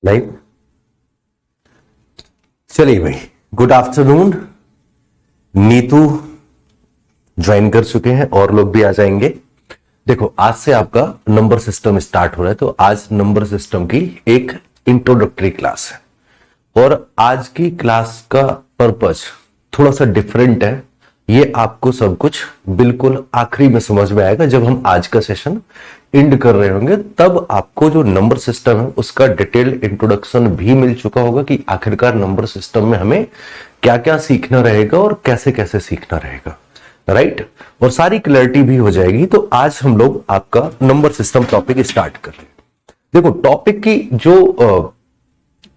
Live. चलिए भाई, good afternoon. Neetu join कर चुके हैं और लोग भी आ जाएंगे। देखो, आज से आपका नंबर सिस्टम स्टार्ट हो रहा है, तो आज नंबर सिस्टम की एक इंट्रोडक्टरी क्लास है और आज की क्लास का पर्पस थोड़ा सा डिफरेंट है। ये आपको सब कुछ बिल्कुल आखिरी में समझ में आएगा जब हम आज का सेशन एंड कर रहे होंगे, तब आपको जो नंबर सिस्टम है उसका डिटेल्ड इंट्रोडक्शन भी मिल चुका होगा कि आखिरकार नंबर सिस्टम में हमें क्या क्या सीखना रहेगा और कैसे कैसे सीखना रहेगा, राइट। और सारी क्लैरिटी भी हो जाएगी। तो आज हम लोग आपका नंबर सिस्टम टॉपिक स्टार्ट कर रहे हैं। देखो, टॉपिक की जो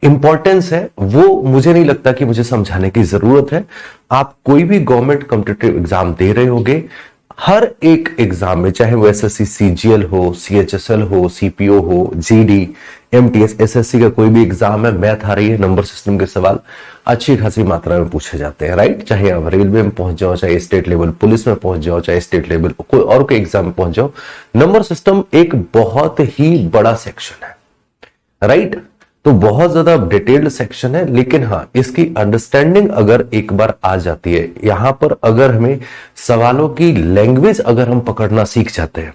इंपॉर्टेंस है वो मुझे नहीं लगता कि मुझे समझाने की जरूरत है। आप कोई भी गवर्नमेंट कॉम्पिटिटिव एग्जाम दे रहे होगे, हर एक एग्जाम में, चाहे वो एसएससी सीजीएल हो, सीएचएसएल हो, सीपीओ हो, जीडी, एमटीएस, एसएससी का कोई भी एग्जाम है, मैथ आ रही है, नंबर सिस्टम के सवाल अच्छी खासी मात्रा में पूछे जाते हैं, राइट। चाहे आप रेलवे में पहुंच जाओ, चाहे स्टेट लेवल पुलिस में पहुंच जाओ, चाहे स्टेट लेवल कोई और कोई एग्जाम में पहुंच जाओ, नंबर सिस्टम एक बहुत ही बड़ा सेक्शन है, राइट। तो बहुत ज्यादा डिटेल्ड सेक्शन है, लेकिन हाँ, इसकी अंडरस्टैंडिंग अगर एक बार आ जाती है, यहां पर अगर हमें सवालों की लैंग्वेज अगर हम पकड़ना सीख जाते हैं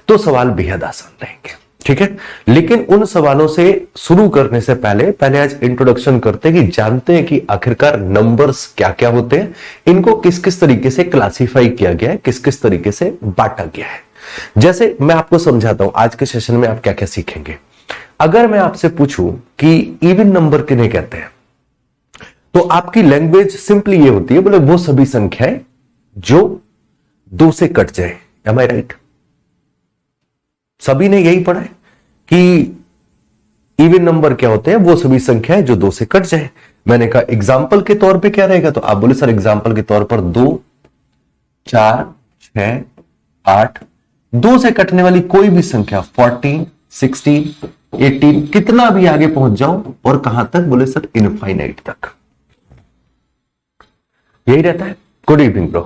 तो सवाल बेहद आसान रहेंगे, ठीक है। लेकिन उन सवालों से शुरू करने से पहले आज इंट्रोडक्शन करते हैं कि जानते हैं कि आखिरकार नंबर्स क्या क्या होते हैं, इनको किस किस तरीके से क्लासिफाई किया गया है, किस किस तरीके से बांटा गया है। जैसे मैं आपको समझाता हूं आज के सेशन में आप क्या क्या सीखेंगे। अगर मैं आपसे पूछूं कि इवन नंबर किन्हें कहते हैं, तो आपकी लैंग्वेज सिंपली ये होती है, बोले वो सभी संख्याएं जो 2 से कट जाए। एम आई राइट? सभी ने यही पढ़ा है कि इवन नंबर क्या होते हैं, वो सभी संख्याएं जो 2 से कट जाए। मैंने कहा एग्जाम्पल के तौर पे क्या रहेगा, तो आप बोले सर एग्जाम्पल के तौर पर 2, 4, 6, 8, 2 से कटने वाली कोई भी संख्या, 14, 16, 18, कितना भी आगे पहुंच जाओ, और कहां तक, बोले सर इनफाइनाइट तक। यही रहता है। गुड इवनिंग ब्रो,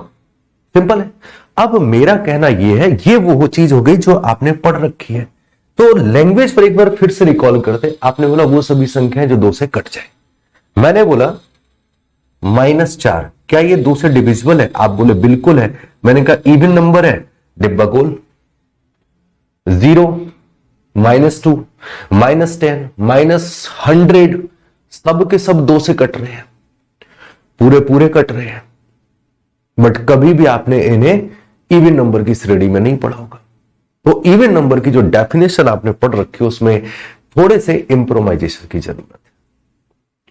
सिंपल है। अब मेरा कहना यह है, ये वो चीज हो गई जो आपने पढ़ रखी है, तो लैंग्वेज पर एक बार फिर से रिकॉल करते। आपने बोला वो सभी संख्याएं जो 2 से कट जाए। मैंने बोला -4, क्या ये 2 से डिविजिबल है? आप बोले बिल्कुल है। मैंने कहा इवन नंबर है, डिब्बा गोल। 0, -2, -10, -100, सब के सब 2 से कट रहे हैं, पूरे पूरे कट रहे हैं, बट कभी भी आपने इन्हें इवन नंबर की श्रेणी में नहीं पढ़ा होगा। तो इवन नंबर की जो डेफिनेशन आपने पढ़ रखी है उसमें थोड़े से इंप्रोवाइजेशन की जरूरत है।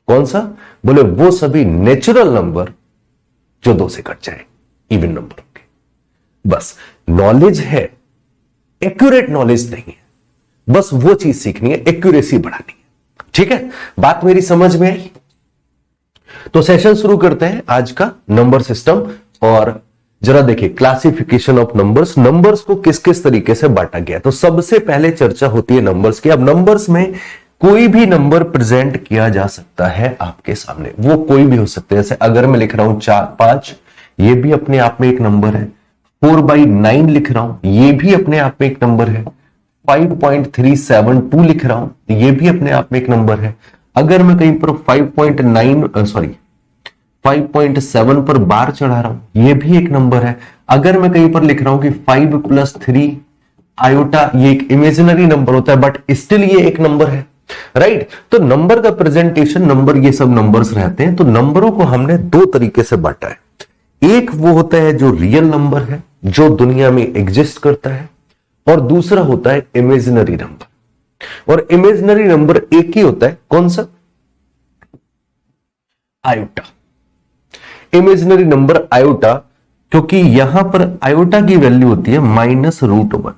कौन सा? बोले वो सभी नेचुरल नंबर जो 2 से कट जाए, इवन नंबर के। बस नॉलेज है, एक्यूरेट नॉलेज नहीं है, बस वो चीज सीखनी है, एक्यूरेसी बढ़ानी है, ठीक है। बात मेरी समझ में आई? तो सेशन शुरू करते हैं आज का नंबर सिस्टम। और जरा देखिए क्लासिफिकेशन ऑफ नंबर्स, नंबर्स को किस किस तरीके से बांटा गया। तो सबसे पहले चर्चा होती है नंबर्स की। अब नंबर्स में कोई भी नंबर प्रेजेंट किया जा सकता है आपके सामने, वो कोई भी हो सकता है। जैसे अगर मैं लिख रहा हूं 4, 5, ये भी अपने आप में एक नंबर है। 4/9 लिख रहा हूं, ये भी अपने आप में एक नंबर है। 5.372 लिख रहा हूं, ये भी अपने आप में एक नंबर है। अगर मैं कहीं पर 5.7 पर बार चढ़ा रहा हूं, ये भी एक नंबर है। अगर मैं कहीं पर लिख रहा हूं कि 5 + 3 आयोटा, ये एक इमेजिनरी नंबर होता है, बट स्टिल ये एक नंबर है, राइट। तो नंबर का प्रेजेंटेशन, नंबर ये सब नंबर्स रहते हैं। तो नंबरों को हमने 2 तरीके से बांटा है। एक वो होता है जो रियल नंबर है, जो दुनिया में एग्जिस्ट करता है, और दूसरा होता है इमेजिनरी नंबर। और इमेजिनरी नंबर एक ही होता है, कौन सा? आयोटा। इमेजिनरी नंबर आयोटा, क्योंकि यहां पर आयोटा की वैल्यू होती है -√1।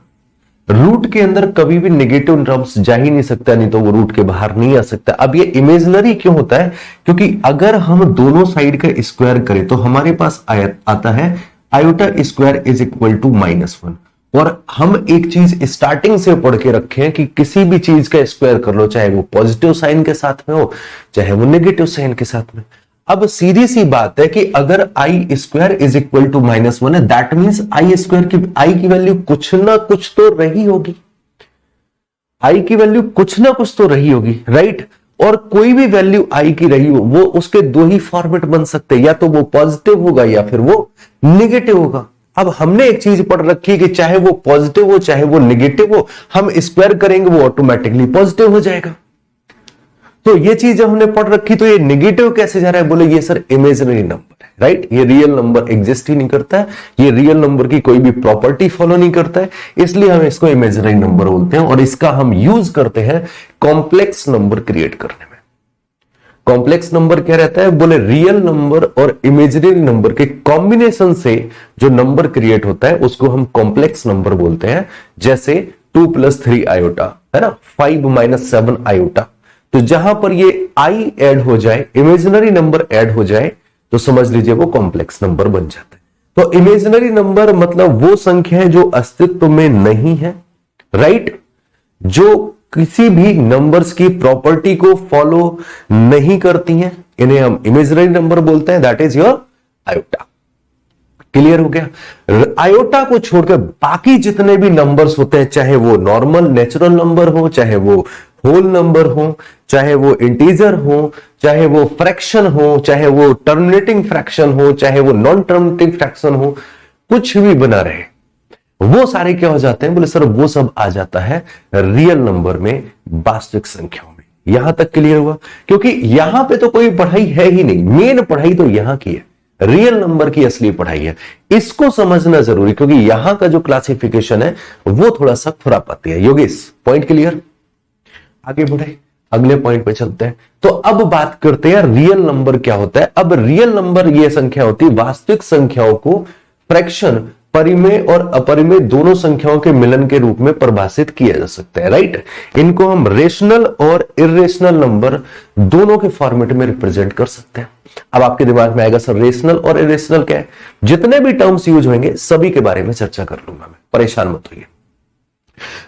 रूट के अंदर कभी भी नेगेटिव नंबर्स जा ही नहीं सकता, नहीं तो वो रूट के बाहर नहीं आ सकता। अब ये इमेजिनरी क्यों होता है? क्योंकि अगर हम दोनों साइड का स्क्वायर करें तो हमारे पास आता है iota square is equal to -1। और हम एक चीज स्टार्टिंग से पढ़ के रखे हैं कि किसी भी चीज का स्क्वायर कर लो, चाहे वो पॉजिटिव साइन के साथ में हो, चाहे वो नेगेटिव साइन के साथ में। अब सीधी सी बात है कि अगर आई स्क्वायर इज इक्वल टू -1 है, दैट मीन्स आई स्क्वायर की आई की वैल्यू कुछ ना कुछ तो रही होगी। आई की वैल्यू कुछ ना कुछ तो रही होगी, राइट। और कोई भी वैल्यू आई की रही हो, वो उसके दो ही फॉर्मेट बन सकते हैं, या तो वो पॉजिटिव होगा या फिर वो निगेटिव होगा। अब हमने एक चीज पढ़ रखी है कि चाहे वो पॉजिटिव हो चाहे वो निगेटिव हो, हम स्क्वायर करेंगे वो ऑटोमेटिकली पॉजिटिव हो जाएगा। तो ये चीज जब हमने पढ़ रखी, तो ये निगेटिव कैसे जा रहा है, बोले ये सर इमेजिनरी नंबर है, राइट। ये रियल नंबर एग्जिस्ट ही नहीं करता है, ये रियल नंबर की कोई भी प्रॉपर्टी फॉलो नहीं करता है, इसलिए हम इसको इमेजिनरी नंबर बोलते हैं। और इसका हम यूज करते हैं कॉम्प्लेक्स नंबर क्रिएट करने में। कॉम्प्लेक्स नंबर क्या रहता है, बोले रियल नंबर और इमेजिनरी नंबर के कॉम्बिनेशन से जो नंबर क्रिएट होता है उसको हम कॉम्प्लेक्स नंबर बोलते हैं। जैसे 2 + 3 आयोटा है ना, 5 - 7 आयोटा। तो जहां पर ये आई ऐड हो जाए, इमेजिनरी नंबर ऐड हो जाए, तो समझ लीजिए वो कॉम्प्लेक्स नंबर बन जाता है। तो इमेजिनरी नंबर मतलब वो संख्या है जो अस्तित्व में नहीं है, राइट, जो किसी भी नंबर्स की प्रॉपर्टी को फॉलो नहीं करती हैं, इन्हें हम इमेजिनरी नंबर बोलते हैं। That is your iota. Clear हो गया। आयोटा को छोड़कर बाकी जितने भी नंबर्स होते हैं, चाहे वो नॉर्मल नेचुरल नंबर हो, चाहे वो होल नंबर हो, चाहे वो इंटीजर हो, चाहे वो फ्रैक्शन हो, चाहे वो टर्मिनेटिंग फ्रैक्शन हो, चाहे वो नॉन टर्मिनेटिंग फ्रैक्शन हो, कुछ भी बना रहे, वो सारे क्या हो जाते हैं, बोले सर वो सब आ जाता है रियल नंबर में, वास्तविक संख्याओं में। यहां तक क्लियर हुआ? क्योंकि यहां पे तो कोई पढ़ाई है ही नहीं, मेन पढ़ाई तो यहां की है, रियल नंबर की असली पढ़ाई है। इसको समझना जरूरी, क्योंकि यहां का जो क्लासिफिकेशन है वो थोड़ा सा खुरापाती है। Yogesh, point clear? आगे बढ़े, अगले पॉइंट पे चलते हैं। तो अब बात करते हैं रियल नंबर क्या होता है। अब रियल नंबर ये संख्या होती है, वास्तविक संख्याओं को फ्रैक्शन, परिमेय और अपरिमेय दोनों संख्याओं के मिलन के रूप में परिभाषित किया जा सकता है, राइट। इनको हम रेशनल और इरेशनल नंबर दोनों के फॉर्मेट में रिप्रेजेंट कर सकते हैं। अब आपके दिमाग में आएगा सर रेशनल और इरेशनल क्या है? जितने भी टर्म्स यूज होंगे सभी के बारे में चर्चा कर लूंगा मैं, परेशान मत होइए।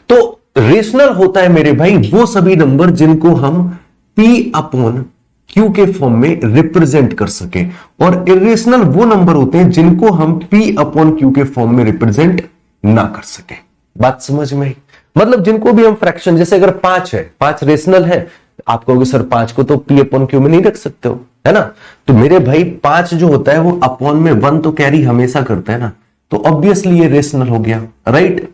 तो रेशनल होता है मेरे भाई वो सभी नंबर जिनको हम P/Q के फॉर्म में रिप्रेजेंट कर सके, और इरेशनल वो नंबर होते हैं जिनको हम P/Q के फॉर्म में रिप्रेजेंट ना कर सके। बात समझ में आई? मतलब जिनको भी हम फ्रैक्शन, जैसे अगर 5 है, 5 रेशनल है, आप कहोगे सर 5 को तो P/Q में नहीं रख सकते हो, है ना। तो मेरे भाई 5 जो होता है वो अपॉन में 1 तो कैरी हमेशा करता है ना, तो ऑब्वियसली ये रेशनल हो गया, राइट।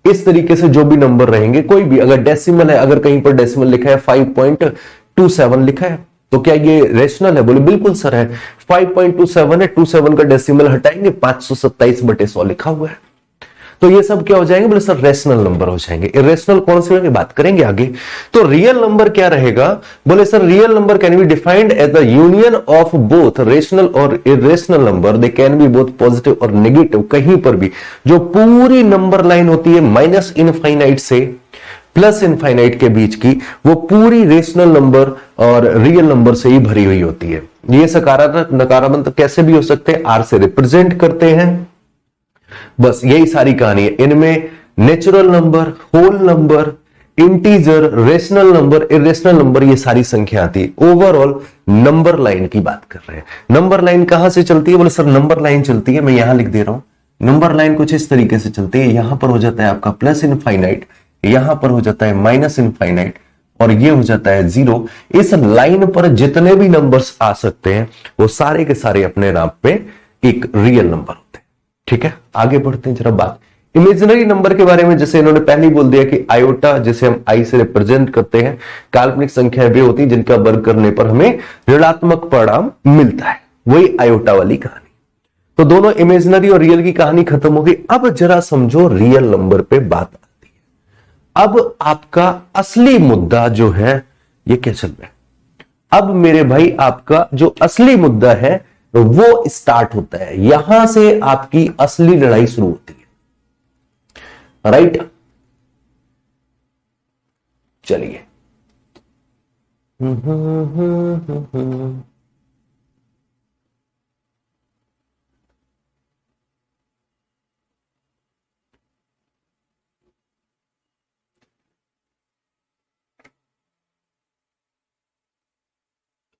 इस तरीके से जो भी नंबर रहेंगे, कोई भी अगर डेसिमल है, अगर कहीं पर डेसिमल लिखा है 5.27 लिखा है, तो क्या ये रेशनल है? बोले बिल्कुल सर है, 5.27 है, 27 का डेसिमल हटाएंगे, 527/100 लिखा हुआ है, तो ये सब क्या हो जाएंगे? बोले सर रेशनल नंबर हो जाएंगे। इरेशनल कौन से होंगे बात करेंगे आगे। तो रियल नंबर क्या रहेगा? बोले sir real number can be defined as the union of both rational और irrational number. They can be both positive और नेगेटिव। कहीं पर भी जो पूरी नंबर लाइन होती है माइनस इनफाइनाइट से प्लस इनफाइनाइट के बीच की, वो पूरी रेशनल नंबर और रियल नंबर से ही भरी हुई होती है। ये सकारात्मक नकारात्मक कैसे भी हो सकते हैं, आर से रिप्रेजेंट करते हैं, बस यही सारी कहानी है। इनमें natural number, whole number, integer, rational number, irrational number, ये सारी संख्या आती है। ओवरऑल नंबर लाइन की बात कर रहे हैं। नंबर लाइन कहां से चलती है? बोले सर नंबर लाइन चलती है, मैं यहां लिख दे रहा हूं। नंबर लाइन कुछ इस तरीके से चलती है, यहां पर हो जाता है आपका प्लस इनफाइनाइट, यहां पर हो जाता है माइनस इनफाइनाइट, और ये हो जाता है 0। इस लाइन पर जितने भी नंबर्स आ सकते हैं वो सारे के सारे अपने नाम पे एक रियल नंबर होते हैं। ठीक है, आगे बढ़ते हैं जरा बात इमेजिनरी नंबर के बारे में। जैसे इन्होंने पहले ही बोल दिया कि आयोटा, जिसे हम आई से रिप्रेजेंट करते हैं, काल्पनिक संख्याएं वे होती हैं जिनका वर्ग करने पर हमें ऋणात्मक परिणाम मिलता है, वही आयोटा वाली कहानी। तो दोनों इमेजिनरी और रियल की कहानी खत्म हो गई। अब जरा समझो रियल नंबर पे बात आती है। अब आपका असली मुद्दा जो है ये क्या चल रहा है? अब मेरे भाई आपका जो असली मुद्दा है वो स्टार्ट होता है, यहां से आपकी असली लड़ाई शुरू होती है, राइट। चलिए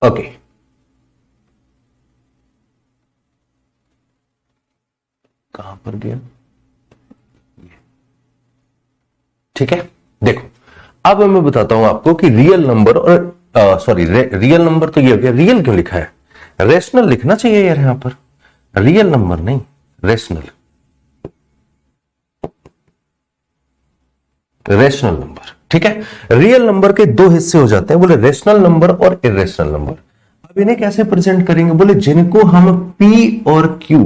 ओके, कहां पर गया? ठीक है, देखो अब मैं बताता हूं आपको कि रियल नंबर और सॉरी रियल नंबर तो ये हो गया, रियल क्यों लिखा है, रेशनल लिखना चाहिए यार यहां पर, रियल नंबर नहीं रेशनल, रेशनल नंबर, ठीक है। रियल नंबर के दो हिस्से हो जाते हैं, बोले रेशनल नंबर और इरेशनल नंबर। अब इन्हें कैसे प्रेजेंट करेंगे, बोले जिनको हम P और Q,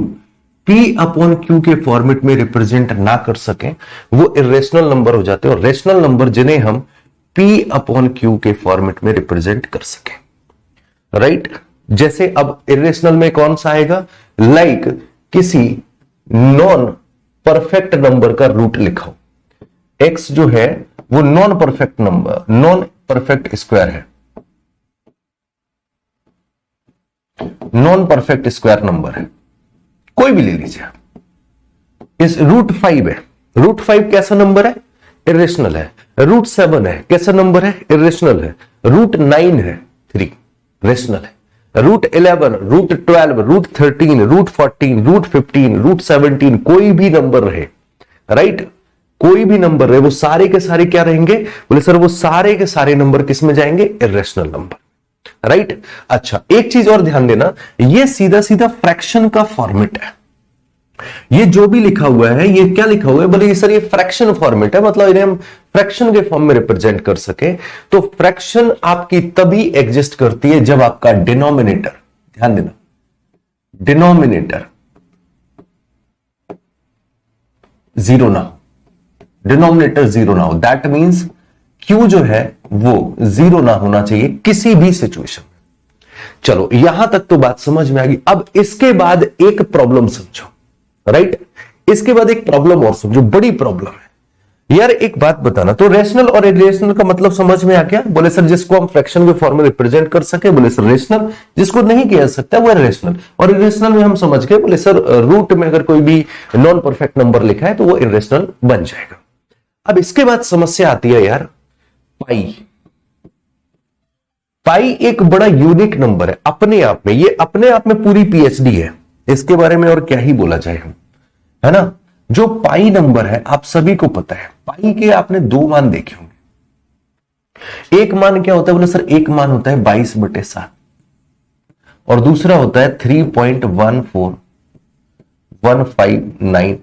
P अपॉन Q के फॉर्मेट में रिप्रेजेंट ना कर सकें वो इरेशनल नंबर हो जाते हैं, और रेशनल नंबर जिन्हें हम P अपॉन Q के फॉर्मेट में रिप्रेजेंट कर सकें, राइट। जैसे अब इरेशनल में कौन सा आएगा, लाइक किसी नॉन परफेक्ट नंबर का रूट लिखा हो, x जो है वो non perfect number, non perfect square है, नॉन परफेक्ट स्क्वायर नंबर है, कोई भी ले लीजिए, इस √5 है, √5 कैसा नंबर है, इरेशनल है, √7 है कैसा नंबर है, इरेशनल है, √9 है 3 रेशनल है, √11, √12, √13, √14, √15, √17 कोई भी नंबर रहे, राइट, कोई भी नंबर रहे वो सारे के सारे क्या रहेंगे, बोले सर वो सारे के सारे नंबर किस में जाएंगे, इरेशनल नंबर, राइट। अच्छा एक चीज और ध्यान देना, ये सीधा सीधा फ्रैक्शन का फॉर्मेट है, ये जो भी लिखा हुआ है ये क्या लिखा हुआ है, बोले सर ये फ्रैक्शन फॉर्मेट है, मतलब इन्हें हम फ्रैक्शन के फॉर्म में रिप्रेजेंट कर सके। तो फ्रैक्शन आपकी तभी एग्जिस्ट करती है जब आपका डिनोमिनेटर, ध्यान देना, डिनोमिनेटर जीरो ना हो, डिनोमिनेटर जीरो ना हो, दैट मींस Q जो है वो जीरो ना होना चाहिए किसी भी सिचुएशन में। चलो यहां तक तो बात समझ में आ गई। अब इसके बाद एक प्रॉब्लम समझो, राइट, इसके बाद एक प्रॉब्लम और समझो, बड़ी प्रॉब्लम है यार। एक बात बताना, तो रेशनल और इरेशनल का मतलब समझ में आ गया, बोले सर जिसको हम फ्रैक्शन के फॉर्म में रिप्रेजेंट कर सके बोले सर रेशनल, जिसको नहीं किया सकता वो इरेशनल, और इरेशनल में हम समझ गए बोले सर रूट में अगर कोई भी नॉन परफेक्ट नंबर लिखा है तो वो इरेशनल बन जाएगा। अब इसके बाद समस्या आती है यार पाई। पाई एक बड़ा यूनिक नंबर है अपने आप में, ये अपने आप में पूरी पीएचडी है, इसके बारे में और क्या ही बोला जाए हम, है ना। जो पाई नंबर है आप सभी को पता है, पाई के आपने दो मान देखे होंगे। एक मान क्या होता है, बोले सर एक मान होता है 22/7 और दूसरा होता है 3.14159,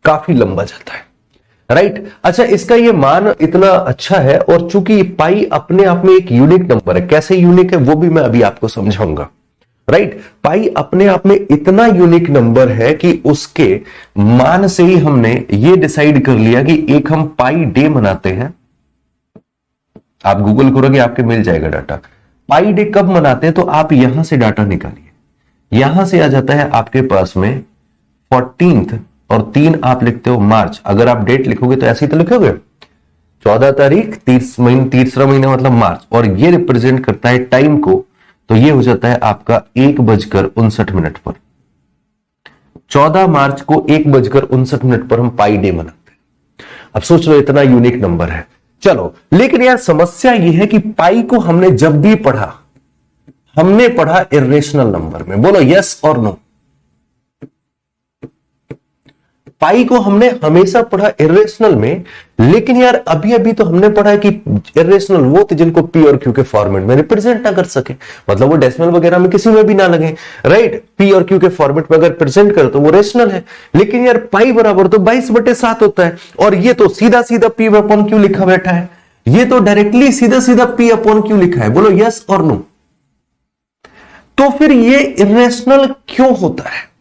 काफी लंबा जाता है, राइट। अच्छा इसका ये मान इतना अच्छा है, और चूंकि पाई अपने आप में एक यूनिक नंबर है, कैसे यूनिक है वो भी मैं अभी आपको समझाऊंगा, राइट। पाई अपने आप में इतना यूनिक नंबर है कि उसके मान से ही हमने ये डिसाइड कर लिया कि एक हम पाई डे मनाते हैं, आप गूगल करोगे आपके मिल जाएगा डाटा। पाई डे कब मनाते हैं, तो आप यहां से डाटा निकालिए, यहां से आ जाता है आपके पास में 14 और 3 आप लिखते हो मार्च, अगर आप डेट लिखोगे तो ऐसे ही तो लिखोगे 14 तारीख 3रा महीना मतलब मार्च, और ये रिप्रेजेंट करता है टाइम को, तो ये हो जाता है आपका 1:59 पर। 14 मार्च को 1:59 पर हम पाई डे मनाते हैं। अब सोच लो इतना यूनिक नंबर है। चलो लेकिन यार समस्या ये है कि पाई को हमने जब भी पढ़ा, हमने पढ़ा इरेशनल नंबर में, बोलो यस और नो। पाई को हमने हमेशा पढ़ा इरेशनल में, लेकिन यार अभी अभी तो हमने पढ़ा है कि इरेशनल वो थे जिनको पी और क्यू के फॉर्मेट में रिप्रेजेंट ना कर सके, मतलब वो डेसिमल वगैरह में किसी में भी ना लगे, राइट। पी और क्यू के फॉर्मेट में अगर प्रेजेंट कर तो वो रेशनल है, लेकिन यार पाई बराबर तो 22/7 होता है, और ये तो सीधा सीधा पी अपॉन क्यू लिखा बैठा है, ये तो डायरेक्टली सीधा सीधा पी अपॉन क्यू लिखा है, बोलो यस और नो। तो फिर ये इरेशनल क्यों होता है,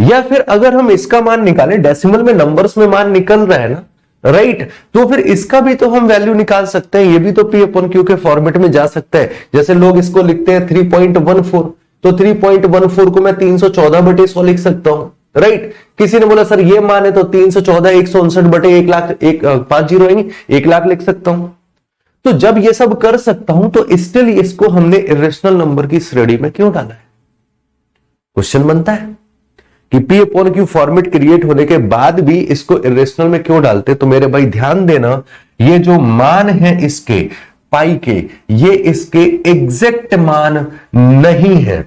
या फिर अगर हम इसका मान निकालें, डेसिमल में नंबर्स में मान निकल रहा है ना, राइट, तो फिर इसका भी तो हम वैल्यू निकाल सकते हैं, ये भी तो पी अपॉन क्यू के फॉर्मेट में जा सकता है। जैसे लोग इसको लिखते हैं 3.14, तो 3.14 को मैं 314/100 लिख सकता हूं, राइट। किसी ने बोला सर ये मान है तो 314 159/1 लाख, 1 लाख लिख सकता हूं। तो जब ये सब कर सकता हूं तो स्टिल इसको हमने इरेशनल नंबर की श्रेणी में क्यों डाला है, क्वेश्चन बनता है कि P upon Q format create होने के बाद भी इसको इरेशनल में क्यों डालते। तो मेरे भाई ध्यान देना, ये जो मान है इसके पाई के, ये इसके एग्जैक्ट मान नहीं है।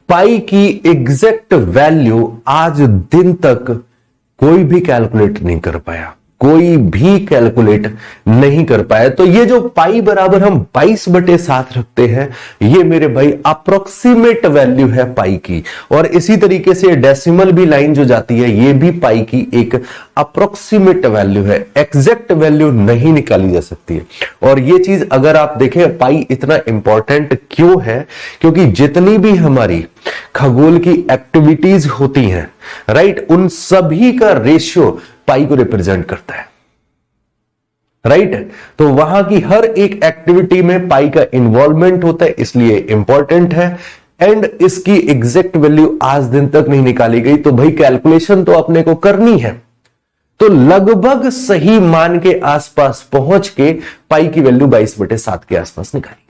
पाई की एग्जैक्ट वैल्यू आज दिन तक कोई भी कैलकुलेट नहीं कर पाया, कोई भी कैलकुलेट नहीं कर पाया। तो ये जो पाई बराबर हम 22/7 रखते हैं, ये मेरे भाई अप्रोक्सीमेट वैल्यू है पाई की। और इसी तरीके से डेसिमल भी लाइन जो जाती है, ये भी पाई की एक अप्रोक्सीमेट वैल्यू है, एग्जैक्ट वैल्यू नहीं निकाली जा सकती है। और ये चीज अगर आप देखें, पाई इतना इंपॉर्टेंट क्यों है, क्योंकि जितनी भी हमारी खगोल की एक्टिविटीज होती हैं, राइट, उन सभी का रेशियो पाई को रिप्रेजेंट करता है, राइट। तो वहां की हर एक एक्टिविटी में पाई का इन्वॉल्वमेंट होता है, इसलिए इंपॉर्टेंट है। एंड इसकी एग्जैक्ट वैल्यू आज दिन तक नहीं निकाली गई, तो भाई कैलकुलेशन तो अपने को करनी है, तो लगभग सही मान के आसपास पहुंच के पाई की वैल्यू 22/7 के आसपास निकाली गई,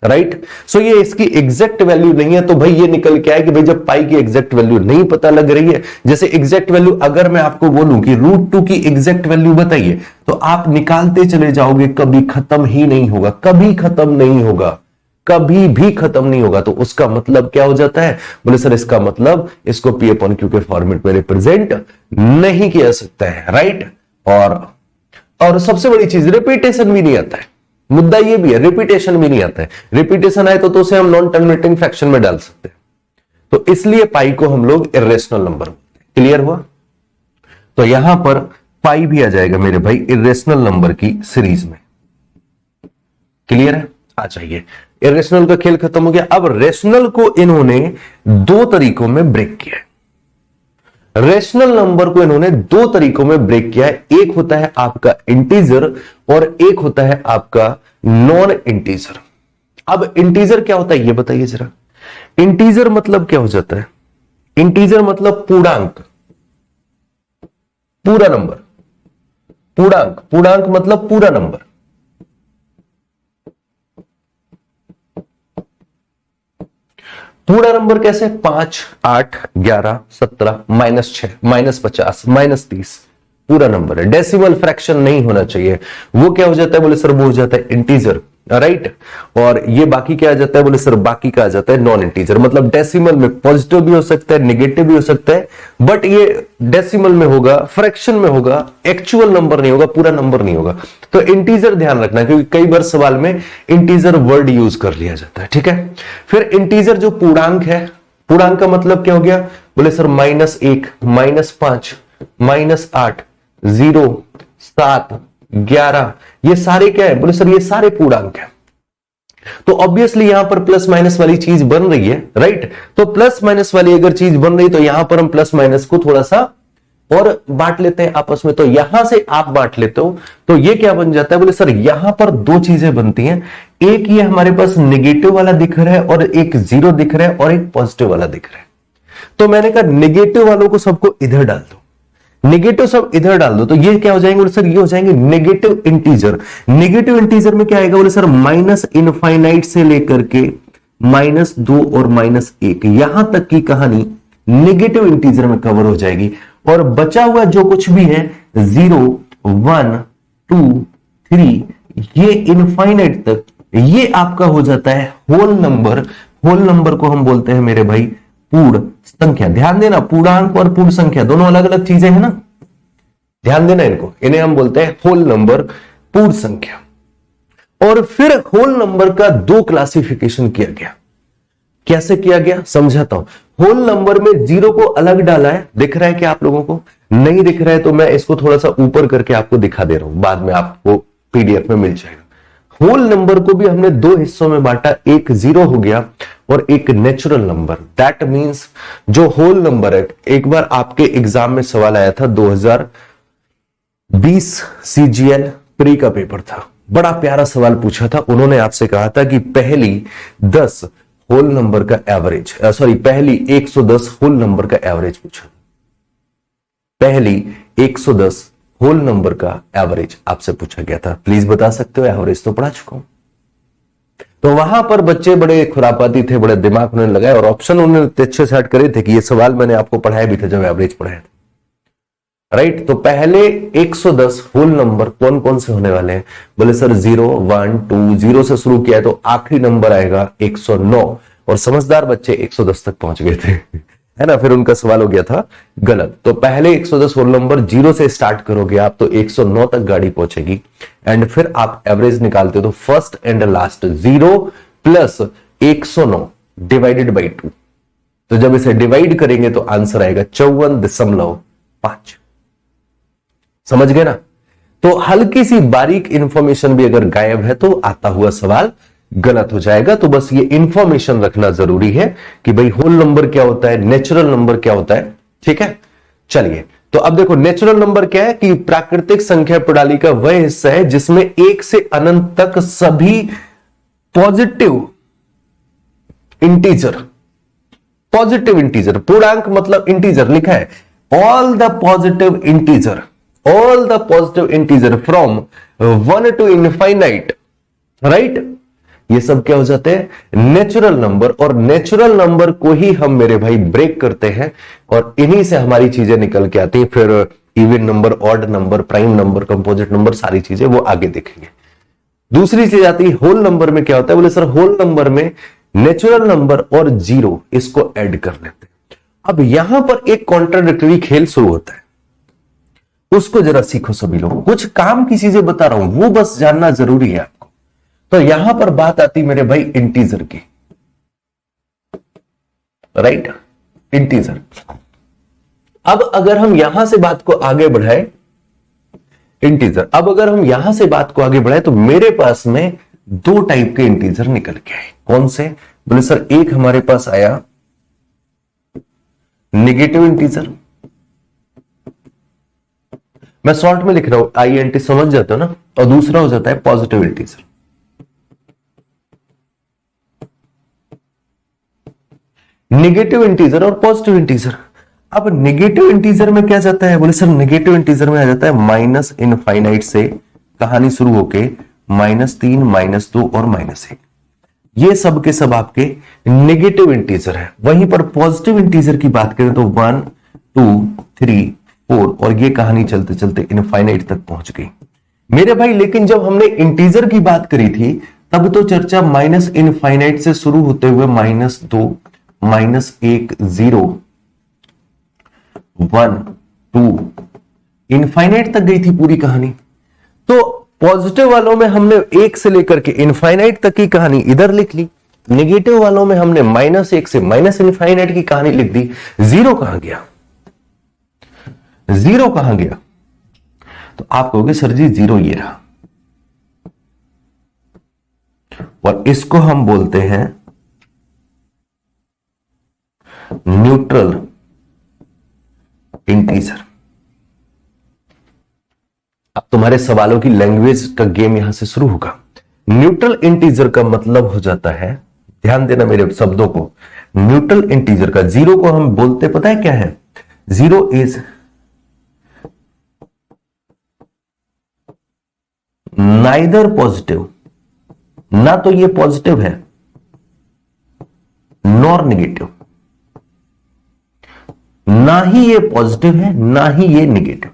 राइट। सो ये इसकी एग्जैक्ट वैल्यू नहीं है, तो भाई ये निकल के आया कि भाई जब पाई की एग्जैक्ट वैल्यू नहीं पता लग रही है, जैसे एग्जैक्ट वैल्यू अगर मैं आपको बोलूं कि √2 की एग्जैक्ट वैल्यू बताइए, तो आप निकालते चले जाओगे, कभी खत्म ही नहीं होगा, कभी खत्म नहीं होगा, कभी भी खत्म नहीं होगा। तो उसका मतलब क्या हो जाता है, बोले सर इसका मतलब इसको P/Q के फॉर्मेट में रिप्रेजेंट नहीं किया सकता है, राइट। और सबसे बड़ी चीज, रिपीटेशन भी नहीं आता है, मुद्दा ये भी है, रिपीटेशन भी नहीं आता है। रिपीटेशन आए तो उसे हम नॉन टर्मिनेटिंग फ्रैक्शन में डाल सकते हैं, तो इसलिए पाई को हम लोग इर्रेशनल नंबर बोलते हैं। क्लियर हुआ? तो यहां पर पाई भी आ जाएगा मेरे भाई इर्रेशनल नंबर की सीरीज में। क्लियर है? आ जाइए, इर्रेशनल का खेल खत्म हो गया। अब रेशनल को इन्होंने दो तरीकों में ब्रेक किया है। रेशनल नंबर को इन्होंने दो तरीकों में ब्रेक किया है, एक होता है आपका इंटीजर और एक होता है आपका नॉन इंटीजर। अब इंटीजर क्या होता है ये बताइए जरा। इंटीजर मतलब क्या हो जाता है? इंटीजर मतलब पूर्णांक, पूरा नंबर, पूर्णांक, पूर्णांक मतलब पूरा नंबर। पूरा नंबर कैसे? 5, 8, 11, 17, -6, -50, -30 पूरा नंबर है, डेसिमल फ्रैक्शन नहीं होना चाहिए। वो क्या हो जाता है? बोले सर वो हो जाता है इंटीजर, राइट। और ये बाकी क्या आ जाता है? बोले सर बाकी का आ जाता है नॉन इंटीजर। मतलब डेसिमल में पॉजिटिव भी हो सकता है, नेगेटिव भी हो सकता है, बट ये डेसिमल में होगा, फ्रैक्शन में होगा, एक्चुअल नंबर नहीं होगा, पूरा नंबर नहीं होगा। तो इंटीजर ध्यान रखना, क्योंकि कई बार सवाल में इंटीजर वर्ड यूज कर लिया जाता है, ठीक है। फिर इंटीजर जो पूर्णांक है, पूर्णांक का मतलब क्या हो गया? बोले सर -1, -5, -8, 0, 7, 11, ये सारे क्या है? बोले सर ये सारे पूर्णांक है। तो ऑब्वियसली यहां पर प्लस माइनस वाली चीज बन रही है, राइट। तो प्लस माइनस वाली अगर चीज बन रही तो यहां पर हम प्लस माइनस को थोड़ा सा और बांट लेते हैं आपस में। तो यहां से आप बांट लेते हो तो ये क्या बन जाता है? बोले सर यहां पर दो चीजें बनती हैं, एक ये हमारे पास नेगेटिव वाला दिख रहा है और एक 0 दिख रहा है और एक पॉजिटिव वाला दिख रहा है। तो मैंने कहा नेगेटिव वालों को सबको इधर डाल दो, नेगेटिव सब इधर डाल दो, तो ये क्या हो जाएंगे? बोले सर ये हो जाएंगे नेगेटिव इंटीजर। नेगेटिव इंटीजर में क्या आएगा? बोले सर -∞ से लेकर के -2 और -1 यहां तक की कहानी नेगेटिव इंटीजर में कवर हो जाएगी। और बचा हुआ जो कुछ भी है 0, 1, 2, 3 ये इनफाइनाइट तक, ये आपका हो जाता है होल नंबर। होल नंबर को हम बोलते हैं मेरे भाई पूर्ण संख्या। ध्यान देना, पूर्णांक और पूर्ण संख्या दोनों अलग अलग चीजें हैं ना, ध्यान देना इनको। इन्हें हम बोलते हैं होल नंबर, पूर्ण संख्या। और फिर होल नंबर का दो क्लासिफिकेशन किया गया। कैसे किया गया समझाता हूं। होल नंबर में 0 को अलग डाला है, दिख रहा है क्या आप लोगों को? नहीं दिख रहा है तो मैं इसको थोड़ा सा ऊपर करके आपको दिखा दे रहा हूं, बाद में आपको पीडीएफ में मिल जाएगा। होल नंबर को भी हमने दो हिस्सों में बांटा, एक 0 हो गया और एक नेचुरल नंबर। दैट मींस जो होल नंबर है, एक बार आपके एग्जाम में सवाल आया था 2020 सीजीएल प्री का पेपर था, बड़ा प्यारा सवाल पूछा था। उन्होंने आपसे कहा था कि पहली 10 होल नंबर का एवरेज, पहली 110 होल नंबर का एवरेज पूछा। पहली 110 होल नंबर का एवरेज आपसे पूछा गया था। प्लीज बता सकते हो? एवरेज तो पढ़ा चुका हूं। तो वहां पर बच्चे बड़े खुरापाती थे, बड़े दिमाग उन्होंने लगाए और ऑप्शन उन्होंने अच्छे सेट करे थे कि ये सवाल मैंने आपको पढ़ाया भी था जब एवरेज पढ़ाया था, राइट। तो पहले 110 होल नंबर कौन कौन से होने वाले हैं? बोले सर 0, 1, 2, 0 से शुरू किया है तो आखिरी नंबर आएगा 109। और समझदार बच्चे 110 तक पहुंच गए थे। है ना, फिर उनका सवाल हो गया था गलत। तो पहले 110 होल नंबर 0 से स्टार्ट करोगे आप तो 109 तक गाड़ी पहुंचेगी, एंड फिर आप एवरेज निकालते हो तो first and last 0 plus 109 divided by 2। तो जब इसे डिवाइड करेंगे तो आंसर आएगा 54.5। समझ गए ना। तो हल्की सी बारीक इंफॉर्मेशन भी अगर गायब है तो आता हुआ सवाल गलत हो जाएगा। तो बस ये इंफॉर्मेशन रखना जरूरी है कि भाई होल नंबर क्या होता है, नेचुरल नंबर क्या होता है। ठीक है, चलिए तो अब देखो नेचुरल नंबर क्या है कि प्राकृतिक संख्या प्रणाली का वह हिस्सा है जिसमें 1 से अनंत तक सभी पॉजिटिव इंटीजर, पॉजिटिव इंटीजर, पूर्णांक मतलब इंटीजर लिखा है, all the positive integer, all the positive integer from 1 to infinite, right, ये सब क्या हो जाते हैं नेचुरल नंबर। और नेचुरल नंबर को ही हम मेरे भाई ब्रेक करते हैं और इन्हीं से हमारी चीजें निकल के आती हैं। फिर even number, odd number, prime number, composite number, सारी चीजें वो आगे देखेंगे। दूसरी चीज आती है होल नंबर में क्या होता है, बोले सर होल नंबर में नेचुरल नंबर और 0 इसको ऐड कर लेते हैं। अब यहां पर एक कॉन्ट्राडिक्टरी खेल शुरू होता है, उसको जरा सीखो सभी लोग। कुछ काम की चीजें बता रहा हूं वो बस जानना जरूरी है आपको। तो यहां पर बात आती मेरे भाई इंटीजर की, राइट, इंटीजर। अब अगर हम यहां से बात को आगे बढ़ाए, इंटीजर, अब अगर हम यहां से बात को आगे बढ़ाए तो मेरे पास में 2 टाइप के इंटीजर निकल के आए। कौन से, बोले सर एक हमारे पास आया नेगेटिव इंटीजर, मैं शॉर्ट में लिख रहा हूं INT समझ जाते हो ना, और दूसरा हो जाता है पॉजिटिव इंटीजर। नेगेटिव इंटीजर और पॉजिटिव इंटीजर। अब नेगेटिव इंटीजर में क्या जाता है, बोले सर नेगेटिव इंटीजर में आ जाता है माइनस इनफाइनाइट से कहानी शुरू होके -3, -2 और -1। ये सब के सब आपके नेगेटिव इंटीजर है। वहीं पर पॉजिटिव इंटीजर की बात करें तो 1, 2, 3, 4 और ये कहानी चलते चलते इनफाइनाइट तक पहुंच गई मेरे भाई। लेकिन जब हमने इंटीजर की बात करी थी तब तो चर्चा माइनस इनफाइनाइट से शुरू होते हुए -2, -1, 0, 1, 2 इनफाइनाइट तक गई थी पूरी कहानी। तो पॉजिटिव वालों में हमने 1 से लेकर के इनफाइनाइट तक की कहानी इधर लिख ली, नेगेटिव वालों में हमने -1 से माइनस इनफाइनाइट की कहानी लिख दी। 0 कहां गया, 0 कहां गया? तो आप कहोगे सर जी 0 ये रहा, और इसको हम बोलते हैं न्यूट्रल इंटीजर। अब तुम्हारे सवालों की लैंग्वेज का गेम यहां से शुरू होगा। न्यूट्रल इंटीजर का मतलब हो जाता है, ध्यान देना मेरे शब्दों को, न्यूट्रल इंटीजर का 0 को हम बोलते पता है क्या है, 0 इज नाइदर पॉजिटिव, ना तो ये पॉजिटिव है नॉर नेगेटिव, ना ही ये पॉजिटिव है ना ही ये नेगेटिव,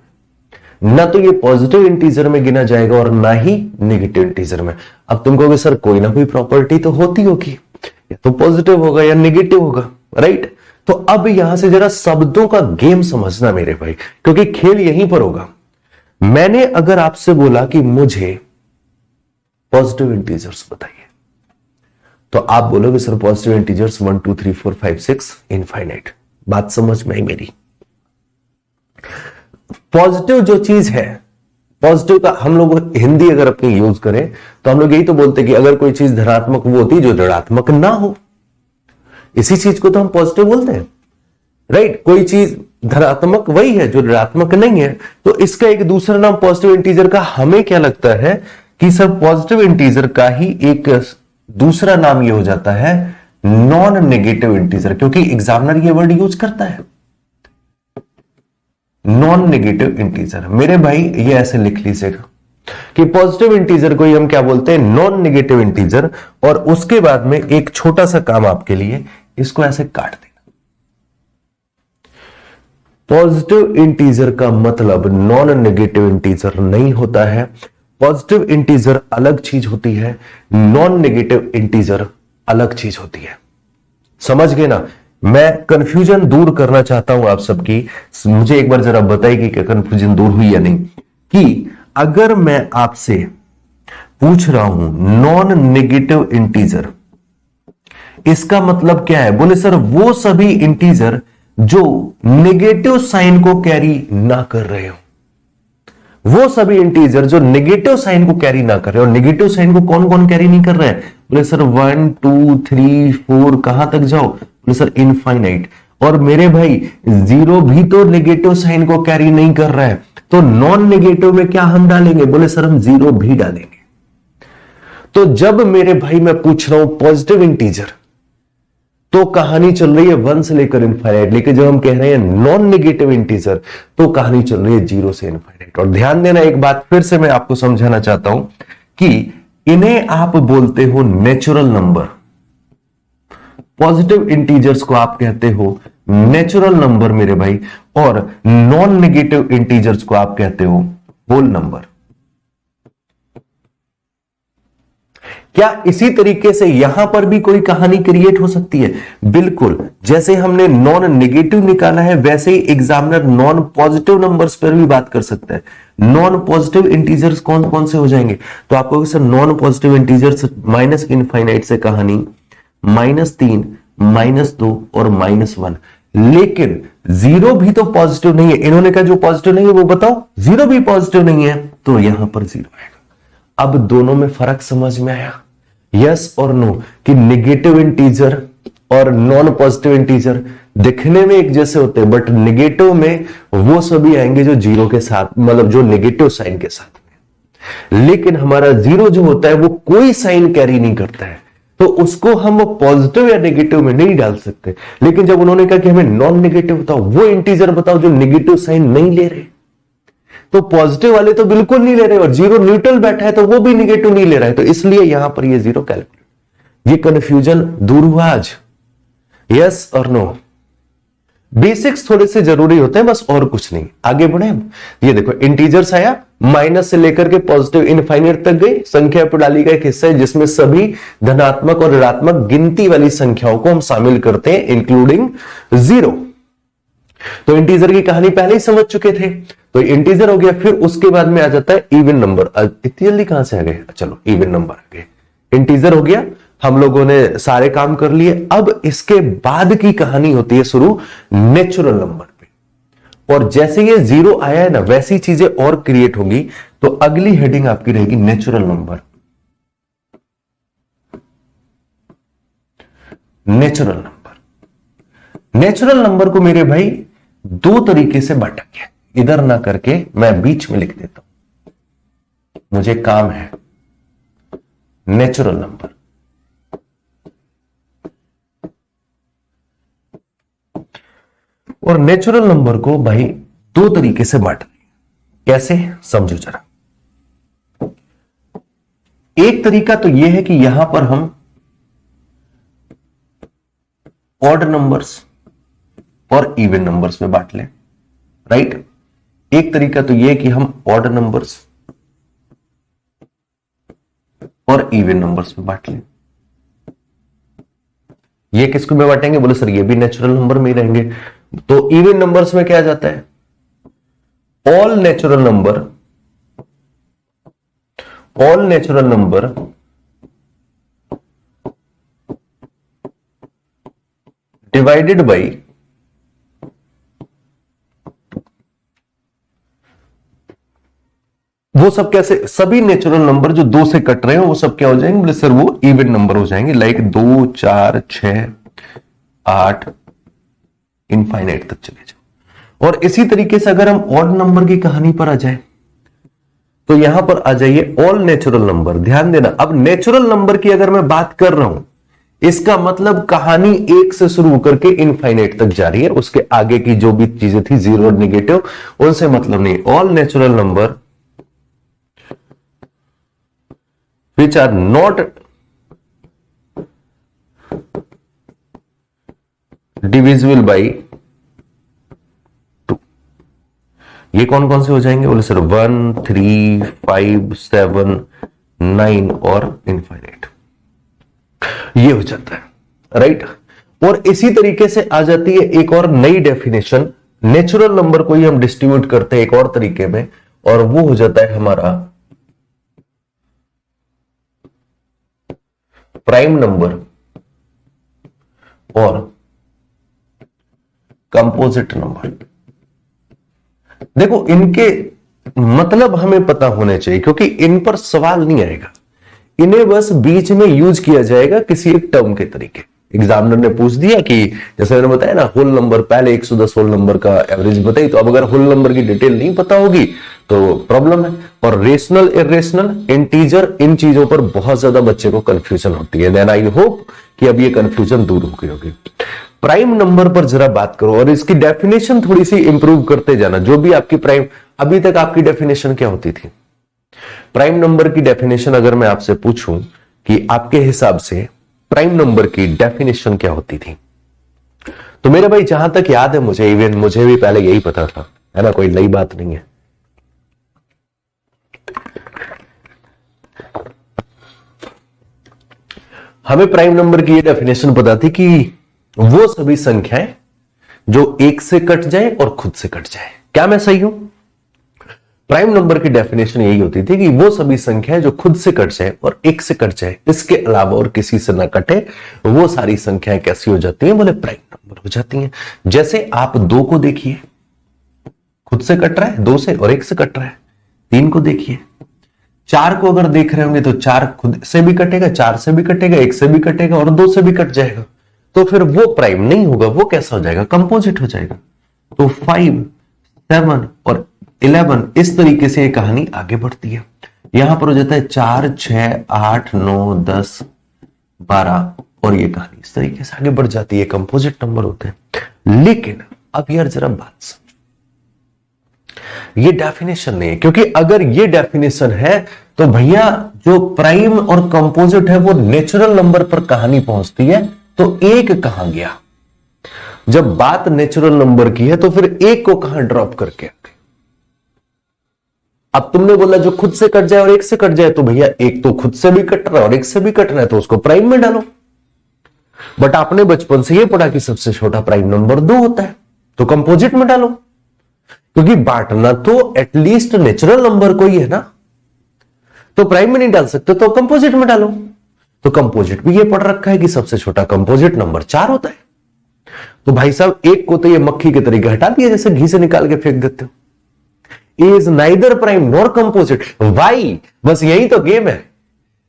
ना तो ये पॉजिटिव इंटीजर में गिना जाएगा और ना ही नेगेटिव इंटीजर में। अब तुम कहोगे सर कोई ना कोई प्रॉपर्टी तो होती होगी, या तो पॉजिटिव होगा या नेगेटिव होगा, राइट। तो अब यहां से जरा शब्दों का गेम समझना मेरे भाई, क्योंकि खेल यहीं पर होगा। मैंने अगर आपसे बोला कि मुझे पॉजिटिव इंटीजर्स बताइए, तो आप बोलोगे सर पॉजिटिव इंटीजर्स 1, 2, 3, 4, 5, 6 इनफाइनाइट। बात समझ में आई मेरी? पॉजिटिव जो चीज है, पॉजिटिव का हम लोग हिंदी अगर अपनी यूज करें तो हम लोग यही तो बोलते हैं कि अगर कोई चीज धनात्मक वो होती जो ऋणात्मक ना हो, इसी चीज को तो हम पॉजिटिव बोलते हैं, राइट। कोई चीज धनात्मक वही है जो ऋणात्मक नहीं है। तो इसका एक दूसरा नाम पॉजिटिव इंटीजर का हमें क्या लगता है कि सर पॉजिटिव इंटीजर का ही एक दूसरा नाम ये हो जाता है नॉन नेगेटिव इंटीजर, क्योंकि एग्जामिनर ये वर्ड यूज करता है नॉन नेगेटिव इंटीजर। मेरे भाई ये ऐसे लिख लीजिएगा कि पॉजिटिव इंटीजर को ही हम क्या बोलते हैं, नॉन नेगेटिव इंटीजर। और उसके बाद में एक छोटा सा काम आपके लिए, इसको ऐसे काट देना। पॉजिटिव इंटीजर का मतलब नॉन नेगेटिव इंटीजर नहीं होता है। पॉजिटिव इंटीजर अलग चीज होती है, नॉन नेगेटिव इंटीजर अलग चीज होती है। समझ गए ना? मैं कंफ्यूजन दूर करना चाहता हूं आप सबकी। मुझे एक बार जरा बताइए कि कंफ्यूजन दूर हुई या नहीं। कि अगर मैं आपसे पूछ रहा हूं नॉन नेगेटिव इंटीजर, इसका मतलब क्या है? बोले सर वो सभी इंटीजर जो नेगेटिव साइन को कैरी ना कर रहे हो, वो सभी इंटीजर जो नेगेटिव साइन को कैरी ना कर रहे हो। और नेगेटिव साइन को कौन कौन कैरी नहीं कर रहे हैं? बोले सर 1 2 3 4 कहां तक जाओ? बोले सर इनफाइनाइट। और मेरे भाई जीरो भी तो नेगेटिव साइन को कैरी नहीं कर रहा है, तो नॉन नेगेटिव में क्या हम डालेंगे? बोले सर हम जीरो भी डालेंगे। तो जब मेरे भाई मैं पूछ रहा हूं पॉजिटिव इंटीजर, तो कहानी चल रही है 1 से लेकर इनफाइनाइट। लेकिन जब हम कह रहे हैं नॉन नेगेटिव इंटीजर, तो कहानी चल रही है 0 से इनफाइनाइट। और ध्यान देना, एक बात फिर से मैं आपको समझाना चाहता हूं कि इन्हें आप बोलते हो नेचुरल नंबर। पॉजिटिव इंटीजर्स को आप कहते हो नेचुरल नंबर मेरे भाई, और नॉन नेगेटिव इंटीजर्स को आप कहते हो होल नंबर। क्या इसी तरीके से यहां पर भी कोई कहानी क्रिएट हो सकती है? बिल्कुल। जैसे हमने नॉन नेगेटिव निकाला है, वैसे ही एग्जामिनर नॉन पॉजिटिव नंबर्स पर भी बात कर सकता है। नॉन पॉजिटिव इंटीजर्स कौन कौन से हो जाएंगे? तो आपको sir non positive integers minus infinite से कहानी -3, -2 और -1। लेकिन जीरो भी तो पॉजिटिव नहीं है। इन्होंने कहा जो पॉजिटिव नहीं है वो बताओ। जीरो भी पॉजिटिव नहीं है, तो यहां पर जीरो आएगा। अब दोनों में फर्क समझ में आया? यस और नो? कि नेगेटिव इंटीजर और नॉन पॉजिटिव इंटीजर दिखने में एक जैसे होते हैं, बट नेगेटिव में वो सभी आएंगे जो जीरो के साथ, मतलब जो नेगेटिव साइन के साथ में। लेकिन हमारा जीरो जो होता है वो कोई साइन कैरी नहीं करता है, तो उसको हम पॉजिटिव या नेगेटिव में नहीं डाल सकते। लेकिन जब उन्होंने कहा कि हमें नॉन नेगेटिव बताओ, वो इंटीजर बताओ जो नेगेटिव साइन नहीं ले रहे, तो पॉजिटिव वाले तो बिल्कुल नहीं ले रहे, और जीरो न्यूट्रल बैठा है तो वो भी नेगेटिव नहीं ले रहा है, तो इसलिए यहां पर ये जीरो कैलकुलेट। ये कंफ्यूजन दूर हुआ आज? यस और नो? बेसिक्स थोड़े से जरूरी होते हैं बस, और कुछ नहीं। आगे बढ़े हम। ये देखो इंटीजर्स आया, माइनस से लेकर के पॉजिटिव इनफाइनाइट तक गई। संख्या प्रणाली का एक हिस्सा है जिसमें सभी धनात्मक और ऋणात्मक गिनती वाली संख्याओं को हम शामिल करते हैं, इंक्लूडिंग जीरो। तो इंटीजर की कहानी पहले ही समझ चुके थे, तो इंटीजर हो गया। फिर उसके बाद में आ जाता है इवन नंबर। इतनी जल्दी कहां से आ गए? चलो इवन नंबर आ गए। इंटीजर हो गया, हम लोगों ने सारे काम कर लिए। अब इसके बाद की कहानी होती है शुरू नेचुरल नंबर पे। और जैसे ये जीरो आया है ना, वैसी चीजें और क्रिएट होंगी। तो अगली हेडिंग आपकी रहेगी natural number. Natural number. Natural number को मेरे भाई दो तरीके से बांटा गया। इधर ना करके मैं बीच में लिख देता हूं, मुझे काम है। नेचुरल नंबर, और नेचुरल नंबर को भाई दो तरीके से बांटा गया। कैसे? समझो जरा। एक तरीका तो यह है कि यहां पर हम ऑड नंबर्स और इवन नंबर्स में बांट लें, राइट? एक तरीका तो यह कि हम ऑड नंबर्स और इवन नंबर्स में बांट लें। ये किसको में बांटेंगे? बोले सर ये भी नेचुरल नंबर में ही रहेंगे। तो इवन नंबर्स में क्या आ जाता है? All natural number divided by वो सब कैसे? सभी नेचुरल नंबर जो दो से कट रहे हैं वो सब क्या हो जाएंगे? बोले सर वो इवन नंबर हो जाएंगे। लाइक 2 4 6 8 इनफाइनाइट तक चले जाओ। और इसी तरीके से अगर हम ऑड नंबर की कहानी पर आ जाए, तो यहां पर आ जाइए ऑल नेचुरल नंबर। ध्यान देना, अब नेचुरल नंबर की अगर मैं बात कर रहा हूं, इसका मतलब कहानी एक से शुरू करके इनफाइनाइट तक जा रही है। उसके आगे की जो भी चीजें थी जीरो और नेगेटिव, उनसे मतलब नहीं। All natural number which are not divisible by 2, ये कौन कौन से हो जाएंगे? बोले सर 1 3 5 7 9 और इनफाइनाइट। ये हो जाता है, राइट? और इसी तरीके से आ जाती है एक और नई डेफिनेशन, नेचुरल नंबर को ही हम डिस्ट्रीब्यूट करते हैं एक और तरीके में, और वो हो जाता है हमारा प्राइम नंबर और कंपोजिट नंबर। देखो इनके मतलब हमें पता होने चाहिए, क्योंकि इन पर सवाल नहीं आएगा, इन्हें बस बीच में यूज किया जाएगा किसी एक टर्म के तरीके। एग्जामिनर ने पूछ दिया कि जैसे मैंने बताया ना, होल नंबर, पहले 110 होल नंबर का एवरेज बताई, तो अब अगर होल नंबर की डिटेल नहीं पता होगी तो प्रॉब्लम है। और रेशनल, इरेशनल, इंटीजर, इन चीजों पर बहुत ज्यादा बच्चे को कंफ्यूजन होती है। देन आई होप कि अब ये कंफ्यूजन दूर हो गई होगी। प्राइम नंबर पर जरा बात करो और इसकी डेफिनेशन थोड़ी सी इंप्रूव करते जाना। जो भी आपकी प्राइम, अभी तक आपकी डेफिनेशन क्या होती थी? प्राइम नंबर की डेफिनेशन अगर मैं आपसे पूछूं कि आपके हिसाब से प्राइम नंबर की डेफिनेशन क्या होती थी, तो मेरे भाई जहां तक याद है मुझे, इवन मुझे भी पहले यही पता था, है ना, कोई नई बात नहीं है। हमें प्राइम नंबर की ये डेफिनेशन पता थी कि वो सभी संख्याएं जो एक से कट जाए और खुद से कट जाए। क्या मैं सही हूं? प्राइम नंबर की डेफिनेशन यही होती थी कि वो सभी संख्याएं जो खुद से कट जाए और एक से कट जाए, इसके अलावा और किसी से ना कटे, वो सारी संख्याएं कैसी हो जाती हैं? बोले प्राइम नंबर हो जाती हैं। जैसे आप 2 को देखिए, खुद से कट रहा है 2 से और 1 से कट रहा है। 3 को देखिए, 4 को अगर देख रहे होंगे तो 4 खुद से भी कटेगा, 4 से भी कटेगा, 1 से भी कटेगा और 2 से भी कट जाएगा। तो फिर वो प्राइम नहीं होगा, वो कैसा हो जाएगा? कंपोजिट हो जाएगा। तो 5, 7 और 11 इस तरीके से ये कहानी आगे बढ़ती है। यहां पर हो जाता है 4, 6, 8, 9, 10, 12 और ये कहानी इस तरीके से आगे बढ़ जाती है। कंपोजिट नंबर होते हैं। लेकिन अब यार जरा बात समझो, ये डेफिनेशन नहीं है, क्योंकि अगर ये डेफिनेशन है तो भैया जो प्राइम और कंपोजिट है वो नेचुरल नंबर पर कहानी पहुंचती है, तो एक कहां गया? जब बात नेचुरल नंबर की है तो फिर एक को कहां ड्रॉप करके आ गए? अब तुमने बोला जो खुद से कट जाए और एक से कट जाए, तो भैया एक तो खुद से भी कट रहा है और एक से भी कट रहा है, तो उसको प्राइम में डालो। बट आपने बचपन से ये पढ़ा कि सबसे छोटा प्राइम नंबर 2 होता है, तो कंपोजिट में डालो, क्योंकि बांटना तो एटलीस्ट नेचुरल नंबर को ही है ना। तो प्राइम में नहीं डाल सकते तो कंपोजिट में डालो। तो कंपोजिट भी ये पढ़ रखा है कि सबसे छोटा कंपोजिट नंबर 4 होता है। तो भाई साहब एक को तो ये मक्खी के तरीके हटा दिया, जैसे घी से निकाल के फेंक देते हो। Is neither prime nor composite. Why? बस यही तो गेम है,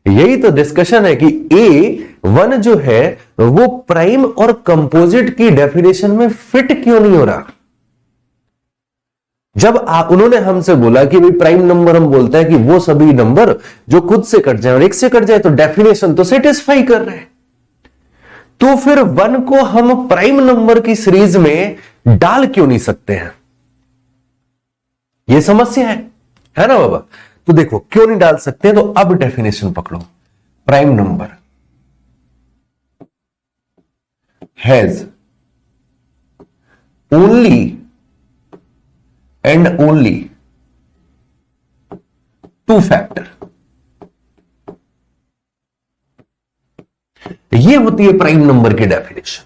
यही तो डिस्कशन है कि A1 जो है वो प्राइम और कंपोजिट की डेफिनेशन में फिट क्यों नहीं हो रहा। जब उन्होंने हमसे बोला कि भाई प्राइम नंबर हम बोलते हैं कि वो सभी नंबर जो खुद से कट जाए और एक से कट जाए, तो डेफिनेशन तो सेटिस्फाई कर रहे हैं, तो फिर 1 को हम प्राइम नंबर की सीरीज में डाल क्यों नहीं सकते हैं? यह समस्या है ना बाबा। तो देखो क्यों नहीं डाल सकते हैं, तो अब डेफिनेशन पकड़ो। Prime number has only and only 2 factor. यह होती है प्राइम नंबर की डेफिनेशन,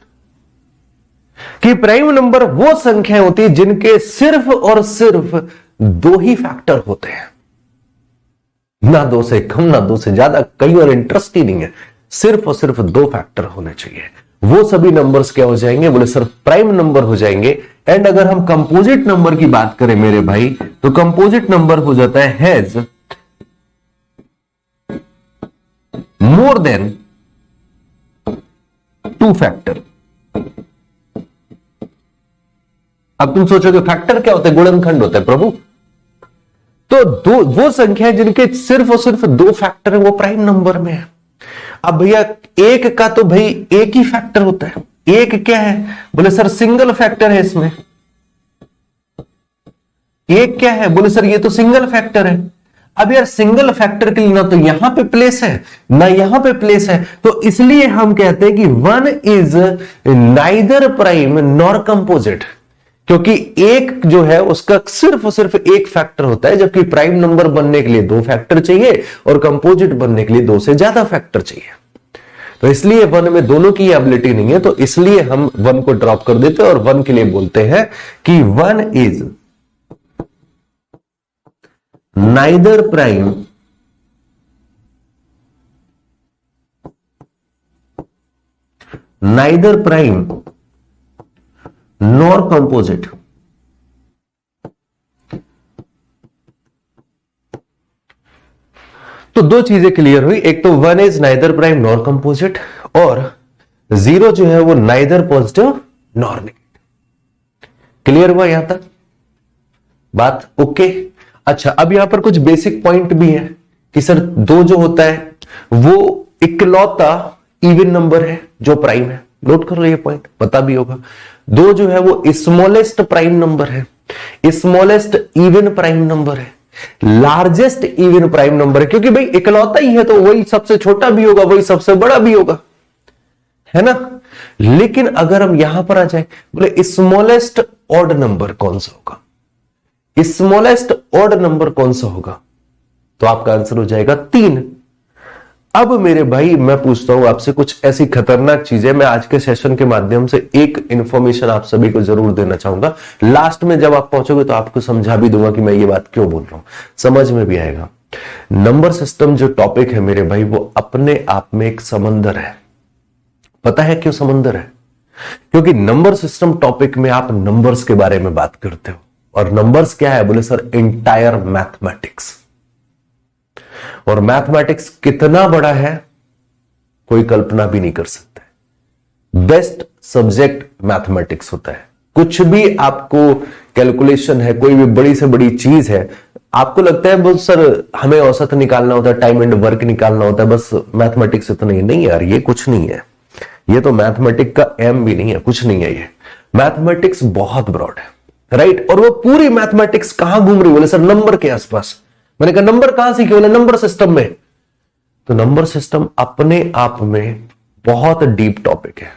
कि प्राइम नंबर वो संख्याएं होती है जिनके सिर्फ और सिर्फ 2 ही फैक्टर होते हैं, ना 2 से कम ना 2 से ज्यादा, कहीं और इंटरेस्ट ही नहीं है, सिर्फ और सिर्फ 2 फैक्टर होने चाहिए। वो सभी नंबर्स क्या हो जाएंगे? बोले सर प्राइम नंबर हो जाएंगे। एंड अगर हम कंपोजिट नंबर की बात करें मेरे भाई, तो कंपोजिट नंबर हो जाता है हैज मोर देन 2 फैक्टर। अब तुम सोचोगे फैक्टर क्या होता है? गुणनखंड होता है प्रभु। तो वो संख्या जिनके सिर्फ और सिर्फ 2 फैक्टर है वो प्राइम नंबर में है। अब भैया एक का तो भाई एक ही फैक्टर होता है। एक क्या है? बोले सर सिंगल फैक्टर है इसमें। एक क्या है? बोले सर ये तो सिंगल फैक्टर है। अब यार सिंगल फैक्टर के लिए ना तो यहां पे प्लेस है ना यहां पे प्लेस है, तो इसलिए हम कहते हैं कि 1 is neither prime nor composite, क्योंकि एक जो है उसका सिर्फ और सिर्फ एक फैक्टर होता है, जबकि प्राइम नंबर बनने के लिए 2 फैक्टर चाहिए और कंपोजिट बनने के लिए 2 से ज्यादा फैक्टर चाहिए। तो इसलिए वन में दोनों की एबिलिटी नहीं है, तो इसलिए हम वन को ड्रॉप कर देते हैं और वन के लिए बोलते हैं कि one is neither prime nor composite. तो दो चीजें क्लियर हुई, एक तो one is neither prime nor composite, और जीरो जो है वो neither positive nor negative. Clear हुआ यहां तक बात? ओके। अच्छा, अब यहां पर कुछ बेसिक पॉइंट भी है कि सर दो जो होता है वो इकलौता इवन नंबर है जो प्राइम है। नोट कर लो ये पॉइंट, पता भी होगा। दो जो है वो स्मॉलेस्ट प्राइम नंबर है, स्मॉलेस्ट इवन प्राइम नंबर है, लार्जेस्ट इवन प्राइम नंबर है, क्योंकि भाई इकलौता ही है तो वही सबसे छोटा भी होगा, वही सबसे बड़ा भी होगा, है ना। लेकिन अगर हम यहां पर आ जाए, बोले स्मॉलेस्ट ऑड नंबर कौन सा होगा, स्मॉलेस्ट ऑड नंबर कौन सा होगा, तो आपका आंसर हो जाएगा 3। अब मेरे भाई मैं पूछता हूं आपसे कुछ ऐसी खतरनाक चीजें, मैं आज के सेशन के माध्यम से एक इंफॉर्मेशन आप सभी को जरूर देना चाहूंगा। लास्ट में जब आप पहुंचोगे तो आपको समझा भी दूंगा कि मैं ये बात क्यों बोल रहा हूं, समझ में भी आएगा। नंबर सिस्टम जो टॉपिक है मेरे भाई, वो अपने आप में एक समंदर है। पता है क्यों समंदर है? क्योंकि नंबर सिस्टम टॉपिक में आप नंबर्स के बारे में बात करते हो, और नंबर्स क्या है? बोले सर एंटायर मैथमेटिक्स। और मैथमेटिक्स कितना बड़ा है कोई कल्पना भी नहीं कर सकता। बेस्ट सब्जेक्ट मैथमेटिक्स होता है। कुछ भी आपको कैलकुलेशन है, कोई भी बड़ी से बड़ी चीज है, आपको लगता है बस सर हमें औसत निकालना होता है, टाइम एंड वर्क निकालना होता है, बस मैथमेटिक्स इतना ही। नहीं यार, ये कुछ नहीं है, ये तो मैथमेटिक्स का एम भी नहीं है, कुछ नहीं है ये। मैथमेटिक्स बहुत ब्रॉड है, राइट। और वो पूरी मैथमेटिक्स कहां घूम रही? बोले सर नंबर के आसपास। मैंने कहा नंबर कहां सीखे? बोले नंबर सिस्टम में। तो नंबर सिस्टम अपने आप में बहुत डीप टॉपिक है,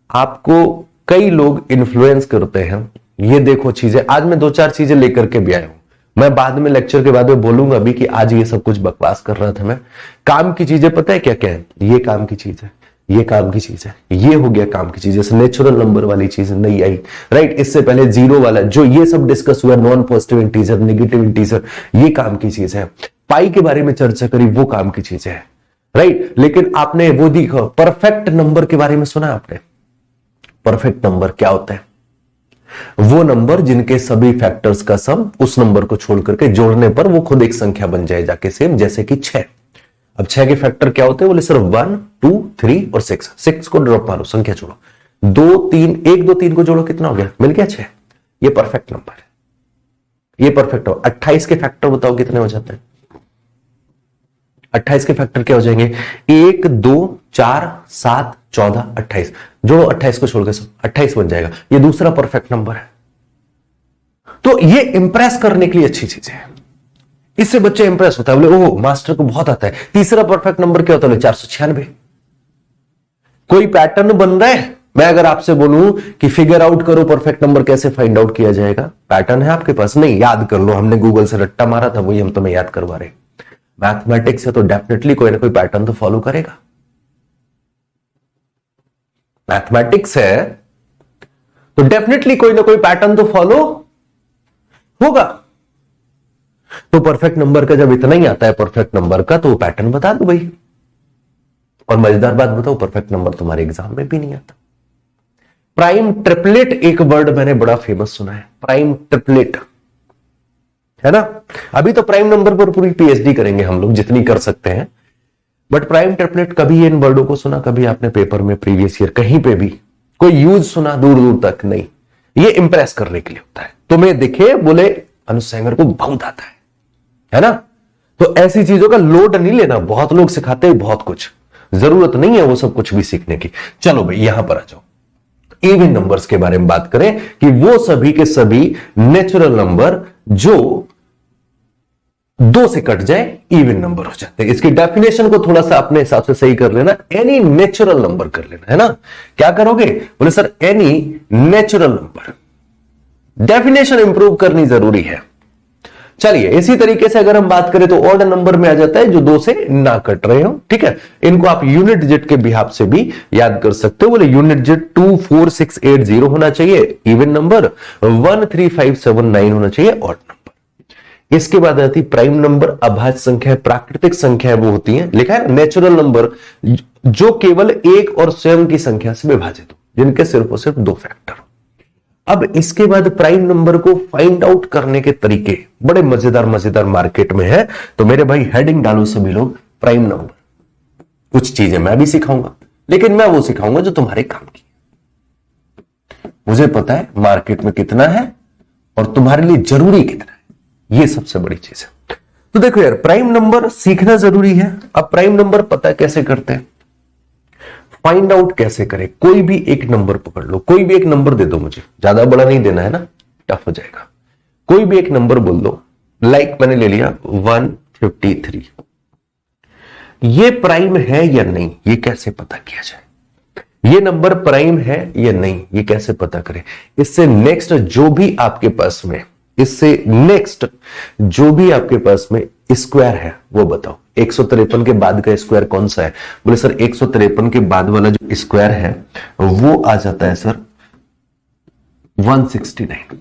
आपको कई लोग इन्फ्लुएंस करते हैं। ये देखो चीजें, आज मैं 2-4 चीजें लेकर के भी आया हूं। मैं बाद में लेक्चर के बाद में बोलूंगा भी कि आज ये सब कुछ बकवास कर रहा था मैं। काम की चीजें पता है क्या क्या है? ये काम की चीज है, ये काम की चीज है, ये हो गया काम की चीज। जैसे नेचुरल नंबर वाली चीज नहीं आई, राइट। इससे पहले जीरो वाला जो ये सब डिस्कस हुआ, non positive integer, negative integer, ये काम की चीज है। पाई के बारे में चर्चा करी, वो काम की चीज है, राइट। लेकिन आपने वो देखो परफेक्ट नंबर के बारे में सुना आपने? परफेक्ट नंबर क्या होता है? वो नंबर जिनके सभी फैक्टर्स का सम उस नंबर को छोड़ करके जोड़ने पर वो खुद एक संख्या बन जाए जाके, सेम जैसे कि 6। अब 6 के फैक्टर क्या होते हैं? बोले सिर्फ 1, 2, 3 और 6। 6 को ड्रॉप मारो, संख्या जोड़ो। 2, 3, 1, 2, 3 को जोड़ो, कितना हो गया? मिल गया 6। ये परफेक्ट नंबर है, ये परफेक्ट हो। 28 के फैक्टर बताओ कितने हो जाते हैं? 28 के फैक्टर क्या हो जाएंगे? 1, 2, 4, 7, 14, 28। जोड़ो 28 को छोड़कर सब 28 बन जाएगा। ये दूसरा परफेक्ट नंबर है। तो ये इंप्रेस करने के लिए अच्छी चीज है, इससे बच्चे इंप्रेस होता है, बोले ओह मास्टर को बहुत आता है। तीसरा परफेक्ट नंबर क्या होता है? 496। कोई पैटर्न बन रहा है? मैं अगर आपसे बोलूं कि फिगर आउट करो परफेक्ट नंबर कैसे फाइंड आउट किया जाएगा, पैटर्न है आपके पास? नहीं, याद कर लो, हमने गूगल से रट्टा मारा था, वही हम तुम्हें याद करवा रहे। मैथमेटिक्स है तो डेफिनेटली कोई ना कोई पैटर्न तो फॉलो करेगा। मैथमेटिक्स है तो डेफिनेटली कोई ना कोई पैटर्न तो फॉलो होगा। तो परफेक्ट नंबर का जब इतना ही आता है परफेक्ट नंबर का, तो पैटर्न बता दो भाई। और मजेदार बात बताओ, परफेक्ट नंबर तुम्हारे एग्जाम में भी नहीं आता। प्राइम ट्रिपलेट एक वर्ड मैंने बड़ा फेमस सुना है, प्राइम ट्रिपलेट, है ना। अभी तो प्राइम नंबर पर पूरी पीएचडी करेंगे हम लोग, जितनी कर सकते हैं। बट प्राइम ट्रिपलेट, कभी इन वर्डों को सुना? कभी आपने पेपर में प्रीवियस ईयर कहीं पे भी कोई यूज सुना? दूर दूर तक नहीं। ये इंप्रेस करने के लिए होता है, तुम्हें दिखे बोले अनुज सेंगर को बहुत आता है ना। तो ऐसी चीजों का लोड नहीं लेना। बहुत लोग सिखाते हैं बहुत कुछ, जरूरत नहीं है वो सब कुछ भी सीखने की। चलो भाई यहां पर आ जाओ, इवन नंबर्स के बारे में बात करें कि वो सभी के सभी नेचुरल नंबर जो 2 से कट जाए इवन नंबर हो जाते हैं। इसकी डेफिनेशन को थोड़ा सा अपने हिसाब से सही कर लेना। एनी नेचुरल नंबर कर लेना, है ना। क्या करोगे? बोले sir any natural number. Definition improve करनी जरूरी है। चलिए इसी तरीके से अगर हम बात करें तो ऑड नंबर में आ जाता है जो 2 से ना कट रहे हो, ठीक है। इनको आप यूनिट डिजिट के बिहाफ से भी याद कर सकते हो। बोले यूनिट डिजिट 24680 होना चाहिए इवन नंबर, 13579 होना चाहिए ऑड नंबर। इसके बाद आती प्राइम नंबर, अभाज्य संख्या, प्राकृतिक संख्या वो होती है, लिखा है नेचुरल नंबर जो केवल एक और स्वयं की संख्या से विभाजित हो, जिनके सिर्फ और सिर्फ 2 फैक्टर। अब इसके बाद प्राइम नंबर को फाइंड आउट करने के तरीके बड़े मजेदार मजेदार मार्केट में है। तो मेरे भाई हेडिंग डालो सभी लोग प्राइम नंबर। कुछ चीजें मैं भी सिखाऊंगा, लेकिन मैं वो सिखाऊंगा जो तुम्हारे काम की। मुझे पता है मार्केट में कितना है और तुम्हारे लिए जरूरी कितना है, ये सबसे बड़ी चीज है। तो देखो यार, प्राइम नंबर सीखना जरूरी है। अब प्राइम नंबर पता कैसे करते हैं, फाइंड आउट कैसे करें। कोई भी एक नंबर पकड़ लो, कोई भी एक नंबर दे दो, मुझे ज्यादा बड़ा नहीं देना है ना, टफ हो जाएगा। कोई भी एक नंबर बोल दो, लाइक मैंने ले लिया 153। ये प्राइम है या नहीं, ये कैसे पता किया जाए। ये नंबर प्राइम है या नहीं, ये कैसे पता करें। इससे नेक्स्ट जो भी आपके पास में, इससे नेक्स्ट जो भी आपके पास में स्क्वायर है वो बताओ। 153 के बाद का स्क्वायर कौन सा है। बोले सर 153 के बाद वाला जो स्क्वायर है वो आ जाता है सर 169।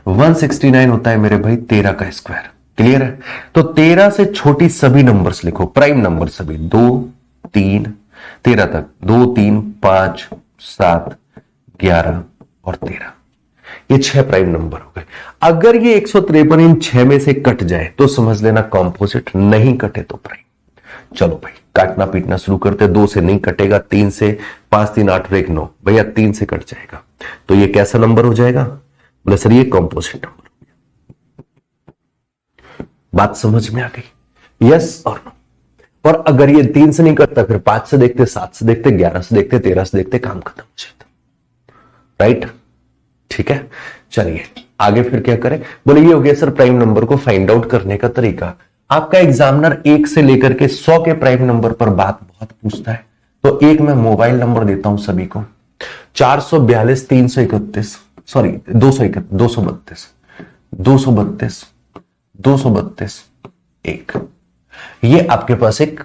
169 होता है मेरे भाई 13 का स्क्वायर। क्लियर है। तो 13 से छोटी सभी नंबर्स लिखो, प्राइम नंबर सभी, 2 3 13 तक, 2 3 5 7 11 और 13, ये 6 प्राइम नंबर हो गए। अगर ये 153 इन 6 में से कट जाए तो समझ लेना कॉम्पोजिट, नहीं कटे तो प्राइम। चलो भाई काटना पीटना शुरू करते। 2 से नहीं कटेगा, 3 से, 5 3 8 और 1 9, भैया 3 से कट जाएगा तो ये कैसा नंबर हो जाएगा। बोले सर ये कॉम्पोजिट नंबर। बात समझ में आ गई, यस और नो। और अगर ये 3 से नहीं कटता फिर 5 से देखते, 7 से देखते, 11 से देखते, 13 से देखते, काम खत्म हो जाता। राइट, ठीक है। चलिए आगे फिर क्या करें। बोले ये हो गया सर प्राइम नंबर को फाइंड आउट करने का तरीका। आपका एग्जामिनर 1 से लेकर के 100 के प्राइम नंबर पर बात बहुत पूछता है, तो एक मैं मोबाइल नंबर देता हूं सभी को, 442 331, सॉरी 232 232 232 1। ये आपके पास एक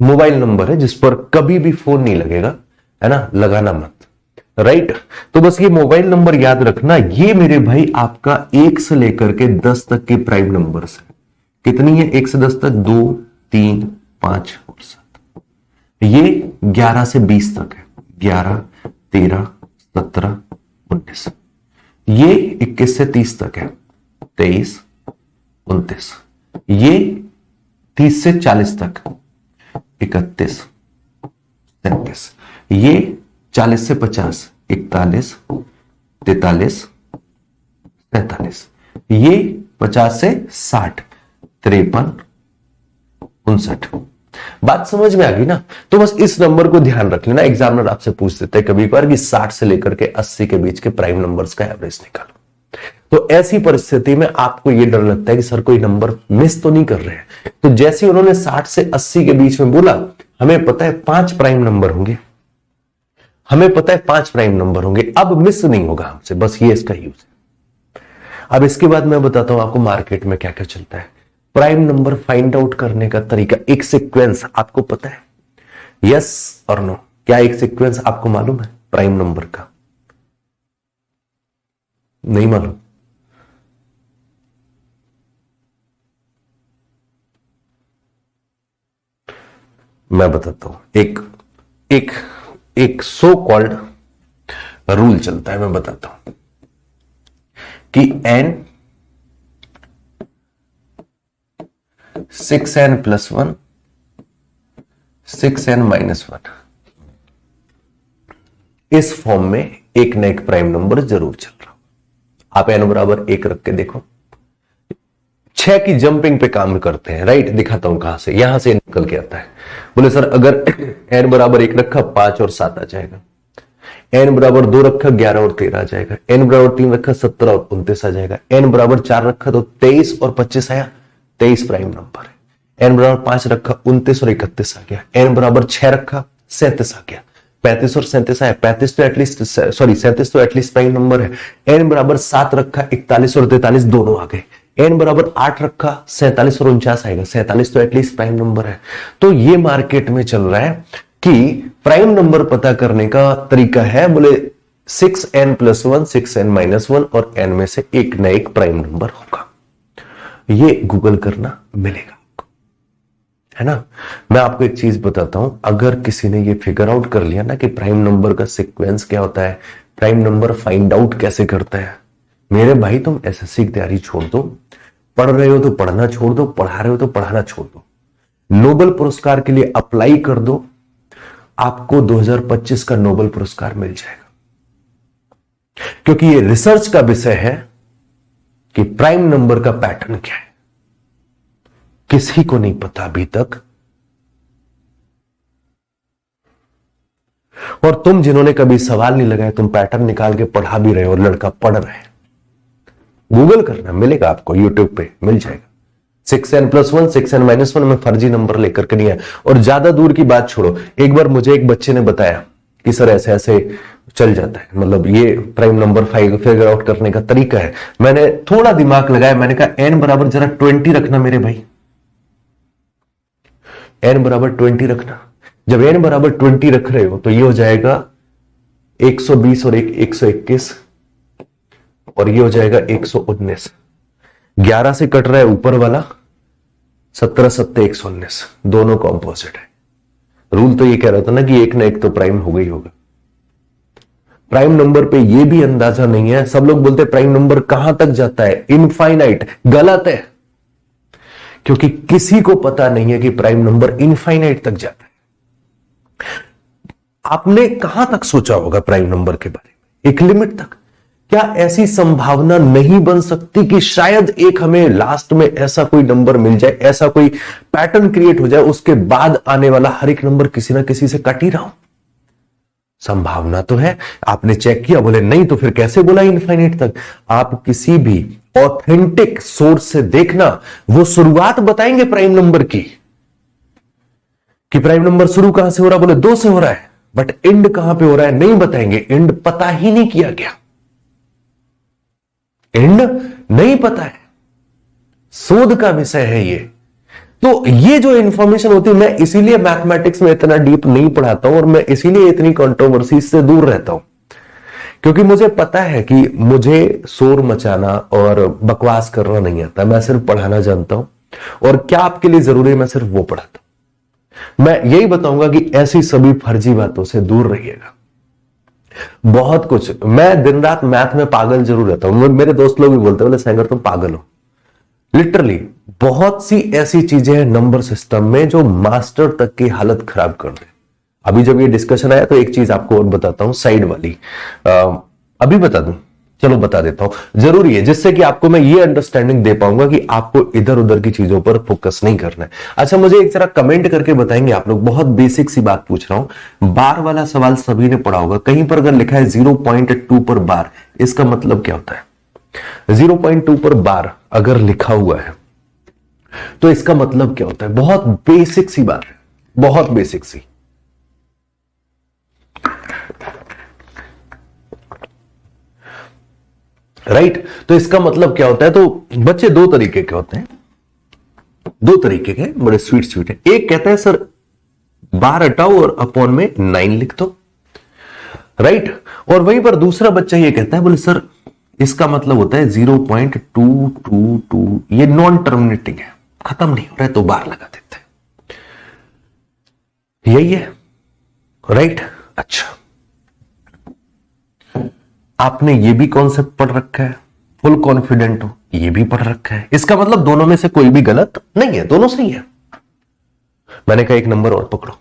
मोबाइल नंबर है जिस पर कभी भी फोन नहीं लगेगा, है ना, लगाना मत। राइट, तो बस ये मोबाइल नंबर याद रखना। ये मेरे भाई आपका 1 से लेकर के 10 तक के प्राइम नंबर्स है। कितनी है 1 से 10 तक, 2 3 5 और 7। ये 11 से 20 तक है, 11 13 17 19। ये 21 से 30 तक है, 23 29। ये 30 से 40 तक, 31 37। ये 40 से 50, 41 43 47। ये 50 से 60, 53 59। बात समझ में आ गई ना। तो बस इस नंबर को ध्यान रख लेना। एग्जामिनर आपसे पूछ देते हैं कभी कभार कि 60 से लेकर के 80 के बीच के प्राइम नंबर्स का एवरेज निकालो। तो ऐसी परिस्थिति में आपको यह डर लगता है कि सर कोई नंबर मिस तो नहीं कर रहे हैं। तो जैसे उन्होंने 60 से 80 के बीच में बोला, हमें पता है 5 प्राइम नंबर होंगे, हमें पता है 5 प्राइम नंबर होंगे, अब मिस नहीं होगा हमसे, बस ये इसका यूज है। अब इसके बाद मैं बताता हूं आपको मार्केट में क्या क्या चलता है। प्राइम नंबर फाइंड आउट करने का तरीका, एक सीक्वेंस आपको पता है, यस और नो। क्या एक सीक्वेंस आपको मालूम है प्राइम नंबर का? नहीं मालूम? मैं बताता हूं। एक सो कॉल्ड रूल चलता है, मैं बताता हूं कि n 6n + 1 6n - 1 इस फॉर्म में एक न एक प्राइम नंबर जरूर चल रहा। आप n = 1 रख के देखो, 6 की जंपिंग पे काम करते हैं। राइट, दिखाता हूं कहां से, यहां से निकल के आता है। बोले सर अगर n = 1 रखा 5 और 7 आ जाएगा, n = 2 रखा 11 और 13 आ जाएगा, n = 3 रखा 17 और 29 आ जाएगा, n = 4 रखा तो 23 और 25 आया, 23 प्राइम नंबर है। n = 5 रखा 29 और 31 आ गया, n = 6 रखा 37 आ गया, 35 और 37 आया, 35 तो एटलीस्ट, सॉरी 37 तो एटलीस्ट प्राइम नंबर है। एन बराबर 7 रखा, 41 और 43 दोनों आ गए। एन बराबर 8 रखा, 47 और 49 आएगा, 47 तो एटलीस्ट प्राइम नंबर है। तो ये मार्केट में चल रहा है कि प्राइम नंबर पता करने का तरीका है, बोले 6n+1, 6n-1 और n में से एक न एक प्राइम नंबर होगा। ये गूगल करना मिलेगा, है ना। मैं आपको एक चीज बताता हूं, अगर किसी ने ये फिगर आउट कर लिया ना कि प्राइम नंबर का सीक्वेंस क्या होता है, प्राइम नंबर फाइंड आउट कैसे करते हैं, मेरे भाई तुम एसएससी की तैयारी छोड़ दो, पढ़ रहे हो तो पढ़ना छोड़ दो, पढ़ा रहे हो तो पढ़ाना छोड़ दो, नोबेल पुरस्कार के लिए अप्लाई कर दो, आपको 2025 का नोबेल पुरस्कार मिल जाएगा। क्योंकि ये रिसर्च का विषय है कि प्राइम नंबर का पैटर्न क्या है, किसी को नहीं पता अभी तक। और तुम जिन्होंने कभी सवाल नहीं लगाया, तुम पैटर्न निकाल के पढ़ा भी रहे हो और लड़का पढ़ रहे हैं। गूगल करना मिलेगा आपको, यूट्यूब पे मिल जाएगा। 6n+1, 6n-1 में फर्जी नंबर लेकर के नहीं है। और ज्यादा दूर की बात छोड़ो, एक बार मुझे एक बच्चे ने बताया कि सर ऐसे ऐसे चल जाता है, मतलब ये प्राइम नंबर फिगर आउट करने का तरीका है। मैंने थोड़ा दिमाग लगाया, मैंने कहा n बराबर जरा 20 रखना मेरे भाई, n बराबर 20 रखना। जब n बराबर 20 रख रहे हो तो ये हो जाएगा 120 और 121 और ये हो जाएगा 119। 11 से कट रहा है ऊपर वाला, 17 7 119, दोनों कॉम्पोजिट है। रूल तो ये कह रहा था ना कि एक ना एक तो प्राइम होगा ही होगा। प्राइम नंबर पे ये भी अंदाजा नहीं है, सब लोग बोलते प्राइम नंबर कहां तक जाता है, इनफाइनाइट। गलत है, क्योंकि किसी को पता नहीं है कि प्राइम नंबर इनफाइनाइट तक जाता है। आपने कहां तक सोचा होगा प्राइम नंबर के बारे में, एक लिमिट तक। क्या ऐसी संभावना नहीं बन सकती कि शायद एक हमें लास्ट में ऐसा कोई नंबर मिल जाए, ऐसा कोई पैटर्न क्रिएट हो जाए, उसके बाद आने वाला हर एक नंबर किसी ना किसी से कट ही रहा हो? संभावना तो है। आपने चेक किया, बोले नहीं, तो फिर कैसे बोला इनफाइनाइट तक? आप किसी भी ऑथेंटिक सोर्स से देखना, वो शुरुआत बताएंगे प्राइम नंबर की, कि प्राइम नंबर शुरू कहां से हो रहा है, बोले 2 से हो रहा है, बट एंड कहां पे हो रहा है नहीं बताएंगे। एंड पता ही नहीं किया गया, एंड नहीं पता है, शोध का विषय है ये। तो ये जो इंफॉर्मेशन होती है, मैं इसीलिए मैथमेटिक्स में इतना डीप नहीं पढ़ाता हूं और मैं इसीलिए इतनी कंट्रोवर्सी से दूर रहता हूं, क्योंकि मुझे पता है कि मुझे शोर मचाना और बकवास करना नहीं आता। मैं सिर्फ पढ़ाना जानता हूं, और क्या आपके लिए जरूरी है मैं सिर्फ वो पढ़ाता हूं। मैं यही बताऊंगा कि ऐसी सभी फर्जी बातों से दूर रहिएगा। बहुत कुछ, मैं दिन रात मैथ में पागल जरूर रहता हूं। मेरे दोस्त लोग भी बोलते हैं, बोले सैंगर तुम पागल हो। लिटरली बहुत सी ऐसी चीजें हैं नंबर सिस्टम में जो मास्टर तक की हालत खराब कर दे। अभी जब ये डिस्कशन आया तो एक चीज आपको और बताता हूं, साइड वाली अभी बता दूं, चलो बता देता हूं, जरूरी है, जिससे कि आपको मैं ये अंडरस्टैंडिंग दे पाऊंगा कि आपको इधर उधर की चीजों पर फोकस नहीं करना है। अच्छा, मुझे एक जरा कमेंट करके बताएंगे आप लोग, बहुत बेसिक सी बात पूछ रहा हूं। बार वाला सवाल सभी ने पढ़ा होगा, कहीं पर अगर लिखा है 0.2 पर बार, इसका मतलब क्या होता है? 0.2 पर बार अगर लिखा हुआ है तो इसका मतलब क्या होता है? बहुत बेसिक सी बात है, बहुत बेसिक सी। राइट? तो इसका मतलब क्या होता है? तो बच्चे दो तरीके के होते हैं, दो तरीके के, बड़े स्वीट स्वीट है। एक कहता है सर बार हटाओ और अपॉन में 9 लिख दो, राइट? और वहीं पर दूसरा बच्चा ये कहता है, बोले सर इसका मतलब होता है 0.222, ये नॉन टर्मिनेटिंग है, खत्म नहीं हो रहा है, तो बार लगा देते हैं। यही है, राइट? अच्छा, आपने ये भी कॉन्सेप्ट पढ़ रखा है, फुल कॉन्फिडेंट हो, ये भी पढ़ रखा है, इसका मतलब दोनों में से कोई भी गलत नहीं है, दोनों सही है। मैंने कहा एक नंबर और पकड़ो,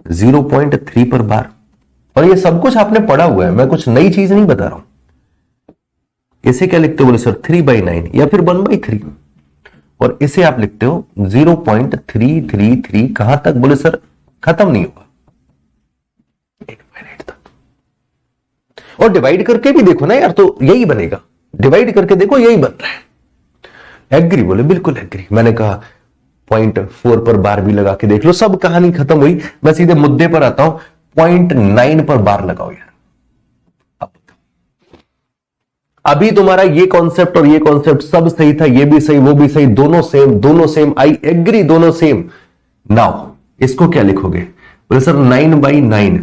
0.3 पर बार, और ये सब कुछ आपने पढ़ा हुआ है, मैं कुछ नई चीज नहीं बता रहा हूं। इसे क्या लिखते हो? बोले सर 3/9 या फिर 1/3, और इसे आप लिखते हो 0.333, कहां तक? बोले सर खत्म नहीं होगा, इनफाइनाइट तक। और डिवाइड करके भी देखो ना यार, तो यही बनेगा, डिवाइड करके देखो यही बन रहा है। एग्री? बोले बिल्कुल एग्री। मैंने कहा 0.4 पर बार भी लगा के देख लो, सब कहानी खत्म हुई। मैं सीधे मुद्दे पर आता हूं, 0.9 पर बार लगाओ यार। अब अभी तुम्हारा ये कॉन्सेप्ट और ये कॉन्सेप्ट सब सही था, ये भी सही वो भी सही, दोनों सेम दोनों सेम, आई एग्री दोनों सेम। नाउ इसको क्या लिखोगे? बोले सर 9/9,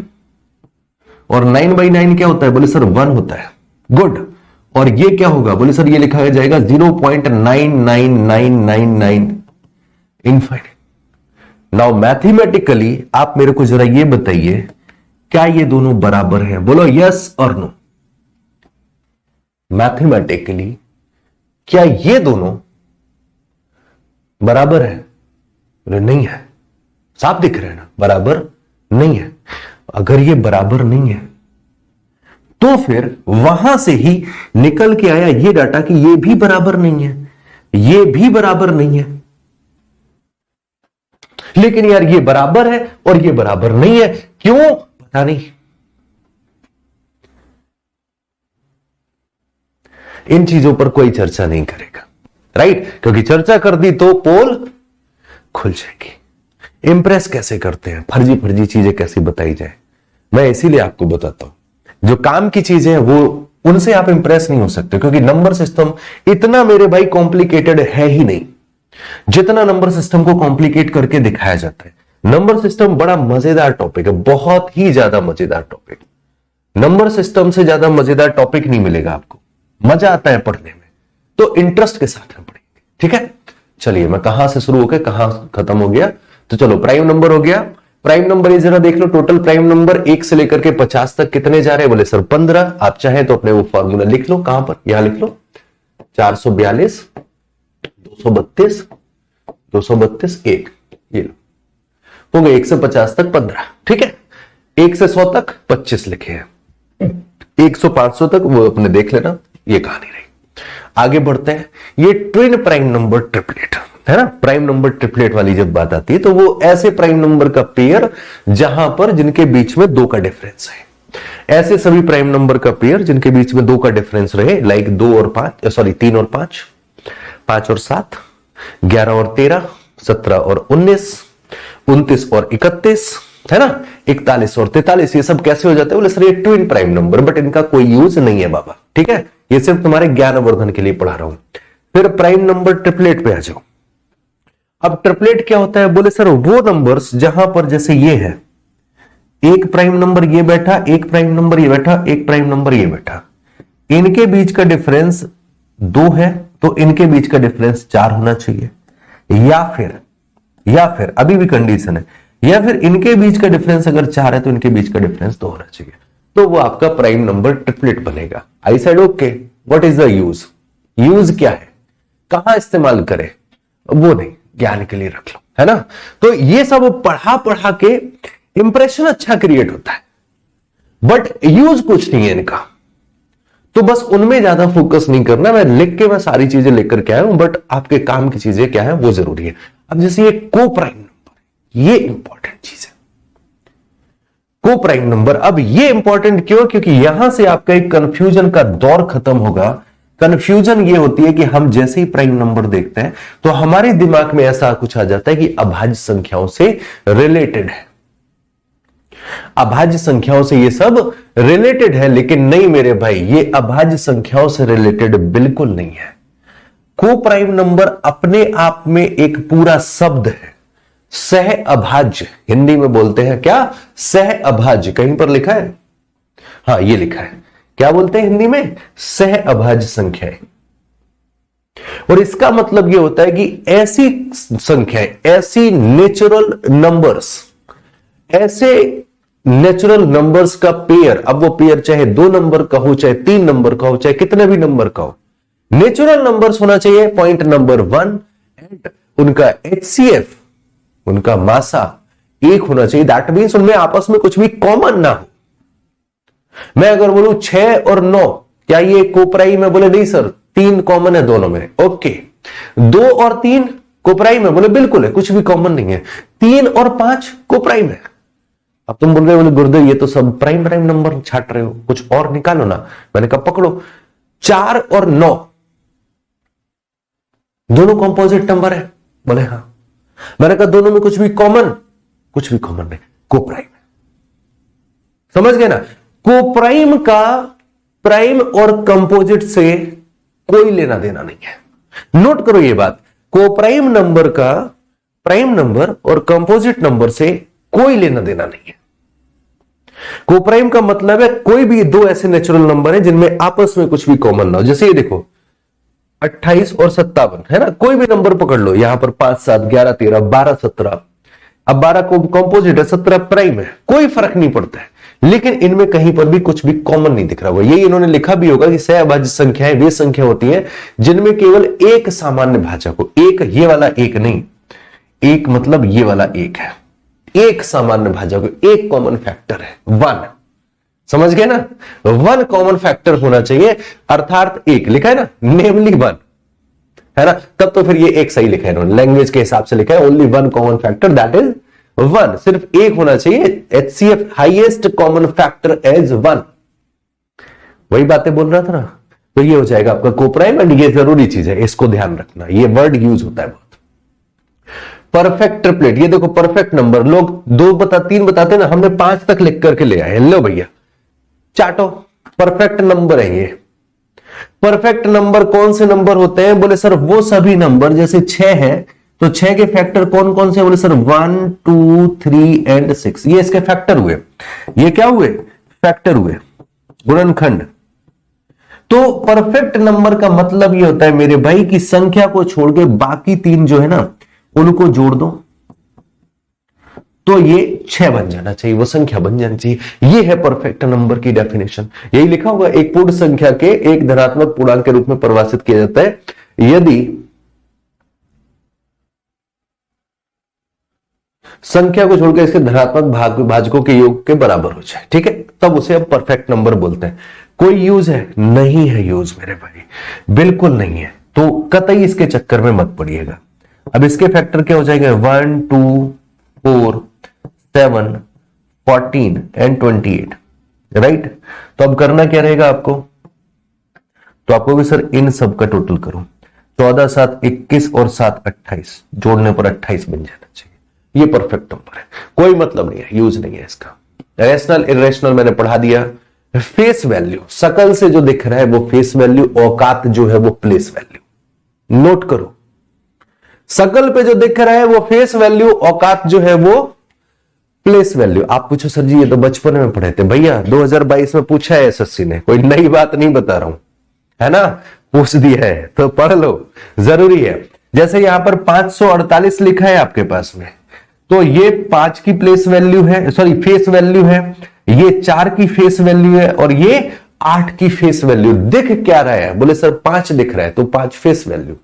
और 9/9 क्या होता है? बोले सर 1 होता है। गुड। और ये क्या होगा? बोले सर ये लिखा जाएगा 0.99999 इनफाइनाइट। नाउ मैथमेटिकली आप मेरे को जरा ये बताइए, क्या ये दोनों बराबर हैं? बोलो यस और नो। मैथमेटिकली क्या ये दोनों बराबर है? बोले नहीं है। साफ दिख रहे हैं ना, बराबर नहीं है। अगर ये बराबर नहीं है तो फिर वहां से ही निकल के आया ये डाटा कि ये भी बराबर नहीं है, ये भी बराबर नहीं है। लेकिन यार ये बराबर है और ये बराबर नहीं है, क्यों? पता नहीं। इन चीजों पर कोई चर्चा नहीं करेगा, राइट? क्योंकि चर्चा कर दी तो पोल खुल जाएगी। इंप्रेस कैसे करते हैं, फर्जी फर्जी चीजें कैसे बताई जाए, मैं इसीलिए आपको बताता हूं। जो काम की चीजें हैं वो उनसे आप इंप्रेस नहीं हो सकते, क्योंकि नंबर सिस्टम इतना मेरे भाई कॉम्प्लिकेटेड है ही नहीं जितना नंबर सिस्टम को कॉम्प्लिकेट करके दिखाया जाता है। नंबर सिस्टम बड़ा मजेदार टॉपिक है, बहुत ही ज्यादा मजेदार टॉपिक। नंबर सिस्टम से ज्यादा मजेदार टॉपिक नहीं मिलेगा आपको। मजा आता है पढ़ने में तो इंटरेस्ट के साथ में पढ़ेंगे, ठीक है? चलिए, मैं कहां से शुरू होकर कहां खत्म हो गया? तो चलो, प्राइम नंबर हो गया। प्राइम नंबर ये जरा देख लो, टोटल प्राइम नंबर 1 से लेकर के 50 तक कितने जा रहे हैं? बोले सर 15। आप चाहे तो अपने वो फॉर्मूला लिख लो। कहां पर? यहां लिख लो, 442 232 232 1, ये लो, हो गए 1 से 50 तक 15, ठीक है? 1 से 100 तक 25 लिखे हैं, 1 से 500 तक वो अपने देख लेना, ये कहानी रही। आगे बढ़ते हैं। ये ट्विन प्राइम नंबर ट्रिपलेट है ना, प्राइम नंबर ट्रिपलेट वाली जब बात आती है तो वो ऐसे प्राइम नंबर का पेयर जहां पर जिनके बीच में 2 का डिफरेंस है। ऐसे सभी प्राइम नंबर का पेयर जिनके बीच में 2 का डिफरेंस रहे, लाइक 2 और 5, सॉरी 3 और 5, 5 और 7, 11 और 13, 17 और 19, 29 और 31, है ना, 41 और 43। ये सब कैसे हो जाते हैं? बोले सर ये ट्विन प्राइम नंबर, बट इनका कोई यूज नहीं है बाबा, ठीक है? ये सिर्फ तुम्हारे ज्ञानवर्धन के लिए पढ़ा रहा हूं। फिर प्राइम नंबर ट्रिपलेट पे आ जाओ। अब ट्रिपलेट क्या होता है? बोले सर वो नंबर्स जहां पर जैसे ये है, एक प्राइम नंबर ये बैठा, एक प्राइम नंबर ये बैठा, एक प्राइम नंबर ये बैठा, इनके बीच का डिफरेंस 2 है तो इनके बीच का डिफरेंस 4 होना चाहिए। या फिर अभी भी कंडीशन है, या फिर इनके बीच का डिफरेंस अगर 4 है तो इनके बीच का डिफरेंस 2 होना चाहिए, तो वो आपका प्राइम नंबर ट्रिपलेट बनेगा। I said okay, what is the use? Use क्या है, कहां इस्तेमाल करें, वो नहीं, ज्ञान के लिए रख लो, है ना? तो ये सब पढ़ा पढ़ा के इंप्रेशन अच्छा क्रिएट होता है, बट यूज कुछ नहीं है इनका। तो बस उनमें ज्यादा फोकस नहीं करना। मैं लिख के मैं सारी चीजें लेकर के आया हूं, बट आपके काम की चीजें क्या है वो जरूरी है। अब जैसे ये को प्राइम नंबर, ये इंपॉर्टेंट चीज है, को प्राइम नंबर। अब ये इंपॉर्टेंट क्यों? क्योंकि यहां से आपका एक कंफ्यूजन का दौर खत्म होगा। कंफ्यूजन ये होती है कि हम जैसे ही प्राइम नंबर देखते हैं तो हमारे दिमाग में ऐसा कुछ आ जाता है कि अभाज्य संख्याओं से रिलेटेड है, अभाज्य संख्याओं से ये सब रिलेटेड है। लेकिन नहीं मेरे भाई, ये अभाज्य संख्याओं से रिलेटेड बिल्कुल नहीं है। को प्राइम नंबर अपने आप में एक पूरा शब्द है, सह अभाज्य। हिंदी में बोलते हैं क्या? सह अभाज्य। कहीं पर लिखा है? हाँ, ये लिखा है। क्या बोलते हैं हिंदी में? सह अभाज्य संख्याएं। और इसका मतलब यह होता है कि ऐसी संख्याएं, ऐसी नेचुरल नंबर्स, ऐसे नेचुरल नंबर्स का पेयर, अब वो पेयर चाहे 2 नंबर का हो, चाहे 3 नंबर का हो, चाहे कितने भी नंबर का हो, नेचुरल नंबर्स होना चाहिए। पॉइंट नंबर 1, एंड उनका HCF, उनका मासा 1 होना चाहिए। दैट मीन्स उनमें आपस में कुछ भी कॉमन ना हो। मैं अगर बोलूं 6 और 9, क्या ये कोप्राइम है? बोले नहीं सर, 3 कॉमन है दोनों में। ओके, 2 और 3 कोप्राइम है? बोले बिल्कुल है, कुछ भी कॉमन नहीं है। 3 और 5 कोप्राइम है। अब तुम बोल रहे हो बोले गुरुदेव ये तो सब प्राइम प्राइम नंबर छाट रहे हो, कुछ और निकालो ना। मैंने कहा पकड़ो, 4 और 9 दोनों कंपोजिट नंबर है? बोले हाँ। मैंने कहा दोनों में कुछ भी कॉमन नहीं, कोप्राइम। समझ गए ना? कोप्राइम का प्राइम और कंपोजिट से कोई लेना देना नहीं है। नोट करो ये बात, कोप्राइम नंबर का प्राइम नंबर और कंपोजिट नंबर से कोई लेना देना नहीं है। कोप्राइम का मतलब है कोई भी दो ऐसे नेचुरल नंबर हैं जिनमें आपस में कुछ भी कॉमन ना हो। जैसे ये देखो 28 और 57 है ना, कोई भी नंबर पकड़ लो, यहां पर 5 7 11 13 12 17, अब 12 को कंपोजिट है, 17 प्राइम है, कोई फर्क नहीं पड़ता है, लेकिन इनमें कहीं पर भी कुछ भी कॉमन नहीं दिख रहा होगा। यही इन्होंने लिखा भी होगा कि सहअभाज्य संख्याएं वे संख्या होती हैं जिनमें केवल एक सामान्य भाजक हो। एक ये वाला एक नहीं, एक मतलब ये वाला एक है, एक सामान्य भाजक, एक कॉमन फैक्टर है, वन। समझ गए ना? वन कॉमन फैक्टर होना चाहिए, अर्थात एक लिखा है ना, नेमली वन, है ना? तब तो फिर ये एक सही लिखा है इन्होंने, लैंग्वेज के हिसाब से लिखा है, only one common factor that is one. सिर्फ एक होना चाहिए, HCF highest common factor as one. वही बातें बोल रहा था ना, तो ये हो जाएगा आपका कोप्राइम। एंड ये जरूरी चीज है, इसको ध्यान रखना, ये वर्ड यूज होता है बहुत। परफेक्ट ट्रिपलेट, ये देखो परफेक्ट नंबर, लोग 2 बता 3 बताते ना, हमने 5 तक लिख करके ले आए। लो भैया चाटो, परफेक्ट नंबर है ये। परफेक्ट नंबर कौन से नंबर होते हैं? बोले सर वो सभी नंबर, जैसे 6 है तो 6 के फैक्टर कौन कौन से? बोले सर 1 2 3 एंड 6, ये इसके फैक्टर हुए। ये क्या हुए? फैक्टर हुए, गुणनखंड। तो परफेक्ट नंबर का मतलब ये होता है मेरे भाई की संख्या को छोड़ के बाकी 3 जो है ना उनको जोड़ दो तो ये 6 बन जाना चाहिए, वो संख्या बन जानी चाहिए। ये है परफेक्ट नंबर की डेफिनेशन। यही लिखा होगा, एक पूर्ण संख्या के एक धनात्मक पूर्णांक के रूप में परिभाषित किया जाता है यदि संख्या को छोड़कर इसके धनात्मक भाजकों के योग के बराबर हो जाए, ठीक है, तब उसे अब परफेक्ट नंबर बोलते हैं। कोई यूज है? नहीं है यूज मेरे भाई, बिल्कुल नहीं है। तो कतई इसके चक्कर में मत पड़िएगा। अब इसके फैक्टर क्या हो जाएंगे? 1 2 4 7 14 एंड 28, राइट? तो अब करना क्या रहेगा आपको? तो आपको भी सर इन सब का टोटल करो, 14 7 21 और 7 28, जोड़ने पर 28 बन जाना चाहिए। ये परफेक्ट नंबर है, कोई मतलब नहीं है, यूज नहीं है इसका। रैशनल इरेशनल मैंने पढ़ा दिया। फेस वैल्यू, सकल से जो दिख रहा है वो फेस वैल्यू, औकात जो है वो प्लेस वैल्यू। नोट करो, सकल पे जो दिख रहा है वो फेस वैल्यू, औकात जो है वो प्लेस वैल्यू। आप पूछो सर जी ये तो बचपन में पढ़े थे। भैया 2022 में पूछा है एसएससी ने, कोई नई बात नहीं बता रहा हूं, है ना? पूछ दिया है तो पढ़ लो, जरूरी है। जैसे यहां पर 548 लिखा है आपके पास में, तो ये 5 की प्लेस वैल्यू है, सॉरी फेस वैल्यू है, ये 4 की फेस वैल्यू है और ये 8 की फेस वैल्यू। दिख क्या रहा है? बोले सर 5 दिख रहा है, तो 5 फेस वैल्यू।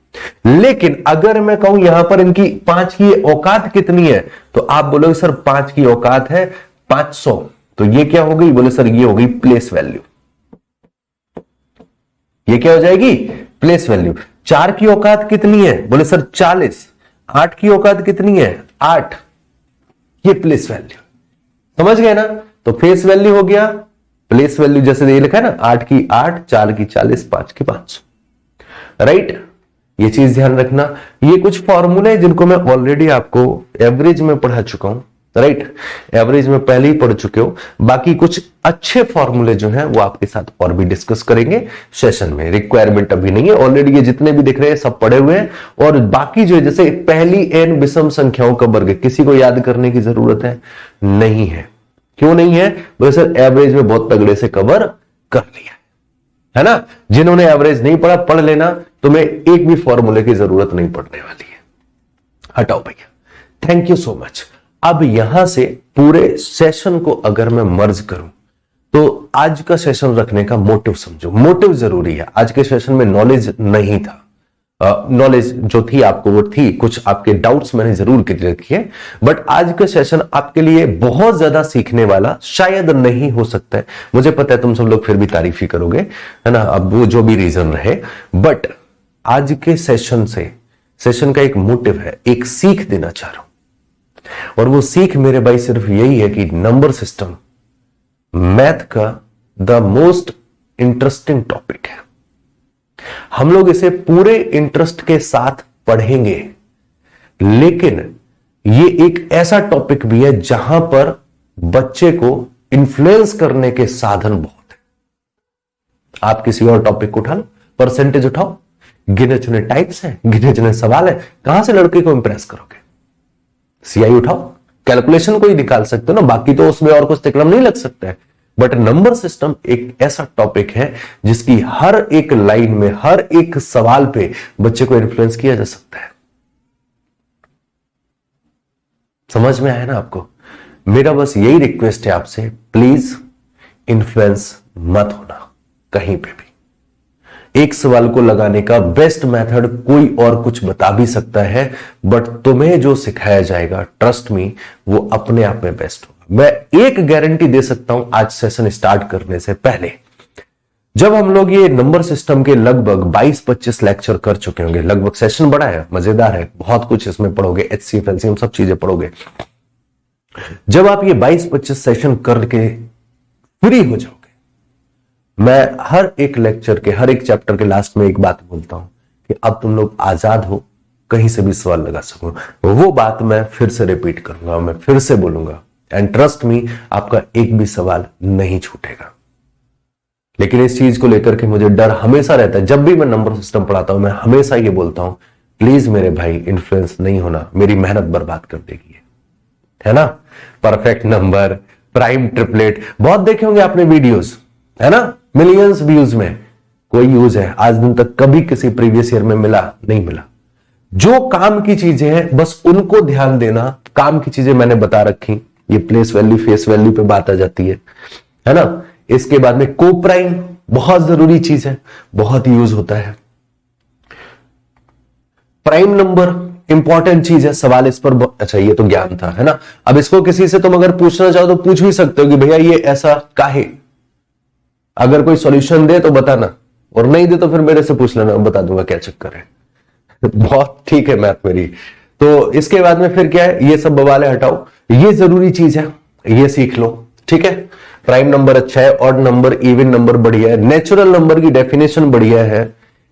लेकिन अगर मैं कहूं यहां पर इनकी 5 की औकात कितनी है, तो आप बोलोगे सर 5 की औकात है 500, तो ये क्या हो गई? बोले सर ये हो गई प्लेस वैल्यू। ये क्या हो जाएगी? Place value. 4 की औकात कितनी है? बोले सर 40। 8 की औकात कितनी है? 8, ये प्लेस वैल्यू। समझ गए ना? तो फेस वैल्यू हो गया, प्लेस वैल्यू जैसे ये लिखा है ना, 8 की 8, 4 की 40, 5 की 500, राइट? ये चीज ध्यान रखना। ये कुछ फॉर्मूले हैं जिनको मैं ऑलरेडी आपको एवरेज में पढ़ा चुका हूं, राइट? एवरेज में पहले ही पढ़ चुके हो। बाकी कुछ अच्छे फॉर्मूले जो हैं वो आपके साथ और भी डिस्कस करेंगे सेशन में, रिक्वायरमेंट अभी नहीं है। ऑलरेडी ये जितने भी दिख रहे हैं सब पढ़े हुए हैं। और बाकी जो है जैसे पहली n विषम संख्याओं का वर्ग, किसी को याद करने की जरूरत है? नहीं है। क्यों नहीं है? बोले सर एवरेज में बहुत तगड़े से कवर कर लिया है ना? जिन्होंने एवरेज नहीं पढ़ा पढ़ लेना, तुम्हें एक भी फॉर्मूले की जरूरत नहीं पड़ने वाली है। हटाओ भैया, थैंक यू सो मच। अब यहां से पूरे सेशन को अगर मैं मर्ज करूं तो आज का सेशन रखने का मोटिव समझो। मोटिव जरूरी है। आज के सेशन में नॉलेज नहीं था, नॉलेज जो थी आपको वो थी, कुछ आपके डाउट्स मैंने जरूर क्लियर किए, बट आज का सेशन आपके लिए बहुत ज्यादा सीखने वाला शायद नहीं हो सकता है। मुझे पता है तुम सब लोग फिर भी तारीफ ही करोगे, है ना? अब वो जो भी रीजन रहे, बट आज के सेशन से, सेशन का एक मोटिव है, एक सीख देना चाह रहा हूं। और वो सीख मेरे भाई सिर्फ यही है कि नंबर सिस्टम मैथ का द मोस्ट इंटरेस्टिंग टॉपिक है। हम लोग इसे पूरे इंटरेस्ट के साथ पढ़ेंगे, लेकिन ये एक ऐसा टॉपिक भी है जहां पर बच्चे को इन्फ्लुएंस करने के साधन बहुत है। आप किसी और टॉपिक को उठा लो, परसेंटेज उठाओ, गिने चुने टाइप्स हैं, गिने चुने सवाल है, कहां से लड़के को इंप्रेस करोगे? सीआई उठाओ, कैलकुलेशन को ही निकाल सकते हो ना, बाकी तो उसमें और कुछ तिकड़म नहीं लग सकता है। बट नंबर सिस्टम एक ऐसा टॉपिक है जिसकी हर एक लाइन में, हर एक सवाल पे बच्चे को इन्फ्लुएंस किया जा सकता है। समझ में आया ना आपको? मेरा बस यही रिक्वेस्ट है आपसे, प्लीज इन्फ्लुएंस मत होना कहीं पे भी। एक सवाल को लगाने का बेस्ट मेथड कोई और कुछ बता भी सकता है, बट तुम्हें जो सिखाया जाएगा, ट्रस्ट मी, वो अपने आप में बेस्ट होगा। मैं एक गारंटी दे सकता हूं, आज सेशन स्टार्ट करने से पहले जब हम लोग ये नंबर सिस्टम के लगभग 22-25 लेक्चर कर चुके होंगे, लगभग सेशन बड़ा है, मजेदार है, बहुत कुछ इसमें पढ़ोगे, HCF, LCM सब चीजें पढ़ोगे। जब आप ये 22-25 सेशन करके फ्री हो जाओगे, मैं हर एक लेक्चर के, हर एक चैप्टर के लास्ट में एक बात बोलता हूं कि अब तुम लोग आजाद हो, कहीं से भी सवाल लगा सको। वो बात मैं फिर से रिपीट करूंगा, मैं फिर से बोलूंगा, एंड ट्रस्ट मी, आपका एक भी सवाल नहीं छूटेगा। लेकिन इस चीज को लेकर के मुझे डर हमेशा रहता है। जब भी मैं नंबर सिस्टम पढ़ाता हूं, मैं हमेशा ये बोलता हूं, प्लीज मेरे भाई इन्फ्लुएंस नहीं होना, मेरी मेहनत बर्बाद कर देगी, है ना। परफेक्ट नंबर, प्राइम ट्रिपलेट, बहुत देखे होंगे आपने वीडियोस, है ना, मिलियंस व्यूज में। कोई यूज है आज दिन तक कभी किसी प्रीवियस ईयर में मिला? नहीं मिला। जो काम की चीजें हैं बस उनको ध्यान देना। काम की चीजें मैंने बता रखी, ये प्लेस वैल्यू, फेस वैल्यू पे बात आ जाती है ना। इसके बाद में को प्राइम बहुत जरूरी चीज है, बहुत यूज होता है। प्राइम नंबर इंपॉर्टेंट चीज है, सवाल इस पर अच्छा, ये तो ज्ञान था, है ना। अब इसको किसी से तुम अगर पूछना चाहो तो पूछ भी सकते हो कि भैया ये ऐसा काहे। अगर कोई सॉल्यूशन दे तो बताना, और नहीं दे तो फिर मेरे से पूछ लेना, बता दूंगा क्या चक्कर है। बहुत ठीक है मैथ मेरी। तो इसके बाद में फिर क्या है, ये सब बवाले हटाओ, ये जरूरी चीज है, ये सीख लो, ठीक है। प्राइम नंबर अच्छा है, ऑड नंबर, इवन नंबर बढ़िया है, नेचुरल नंबर की डेफिनेशन बढ़िया है,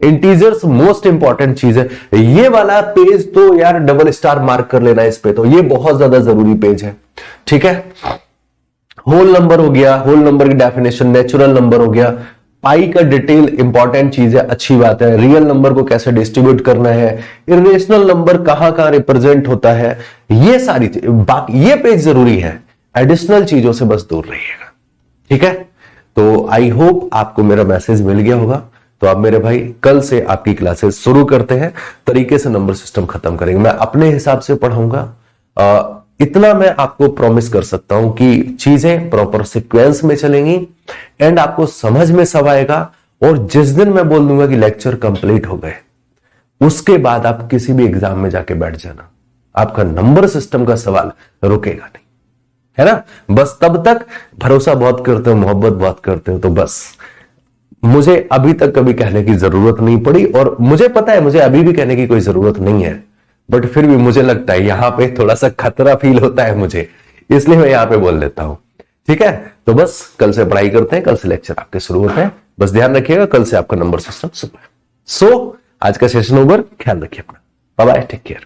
इंटीजर्स मोस्ट इंपॉर्टेंट चीज है। ये वाला पेज तो यार डबल स्टार मार्क कर लेना इस पे, तो ये बहुत ज्यादा जरूरी पेज है, ठीक है। होल नंबर हो गया, होल नंबर की डेफिनेशन, नेचुरल नंबर हो गया, पाई का डिटेल इंपॉर्टेंट चीज है, अच्छी बात है। रियल नंबर को कैसे डिस्ट्रीब्यूट करना है, इरेशनल नंबर कहां कहां रिप्रेजेंट होता है, ये सारी चीज, बाकी ये पेज जरूरी है, एडिशनल चीजों से बस दूर रहिएगा, ठीक है। तो आई होप आपको मेरा मैसेज मिल गया होगा। तो आप मेरे भाई, कल से आपकी क्लासेस शुरू करते हैं, तरीके से नंबर सिस्टम खत्म करेंगे। मैं अपने हिसाब से पढ़ाऊंगा, इतना मैं आपको प्रॉमिस कर सकता हूं कि चीजें प्रॉपर सीक्वेंस में चलेंगी एंड आपको समझ में सब आएगा। और जिस दिन मैं बोल दूंगा कि लेक्चर कंप्लीट हो गए, उसके बाद आप किसी भी एग्जाम में जाके बैठ जाना, आपका नंबर सिस्टम का सवाल रुकेगा नहीं, है ना। बस तब तक भरोसा बहुत करते हो, मोहब्बत बहुत करते हो, तो बस मुझे अभी तक कभी कहने की जरूरत नहीं पड़ी, और मुझे पता है मुझे अभी भी कहने की कोई जरूरत नहीं है, बट फिर भी मुझे लगता है यहां पे थोड़ा सा खतरा फील होता है मुझे, इसलिए मैं यहां पे बोल देता हूं, ठीक है। तो बस कल से पढ़ाई करते हैं, कल से लेक्चर आपके शुरू होते हैं, बस ध्यान रखिएगा, कल से आपका नंबर सिस्टम शुरू है। सो आज का सेशन ओवर, ख्याल रखिए अपना, बाय बाय, टेक केयर।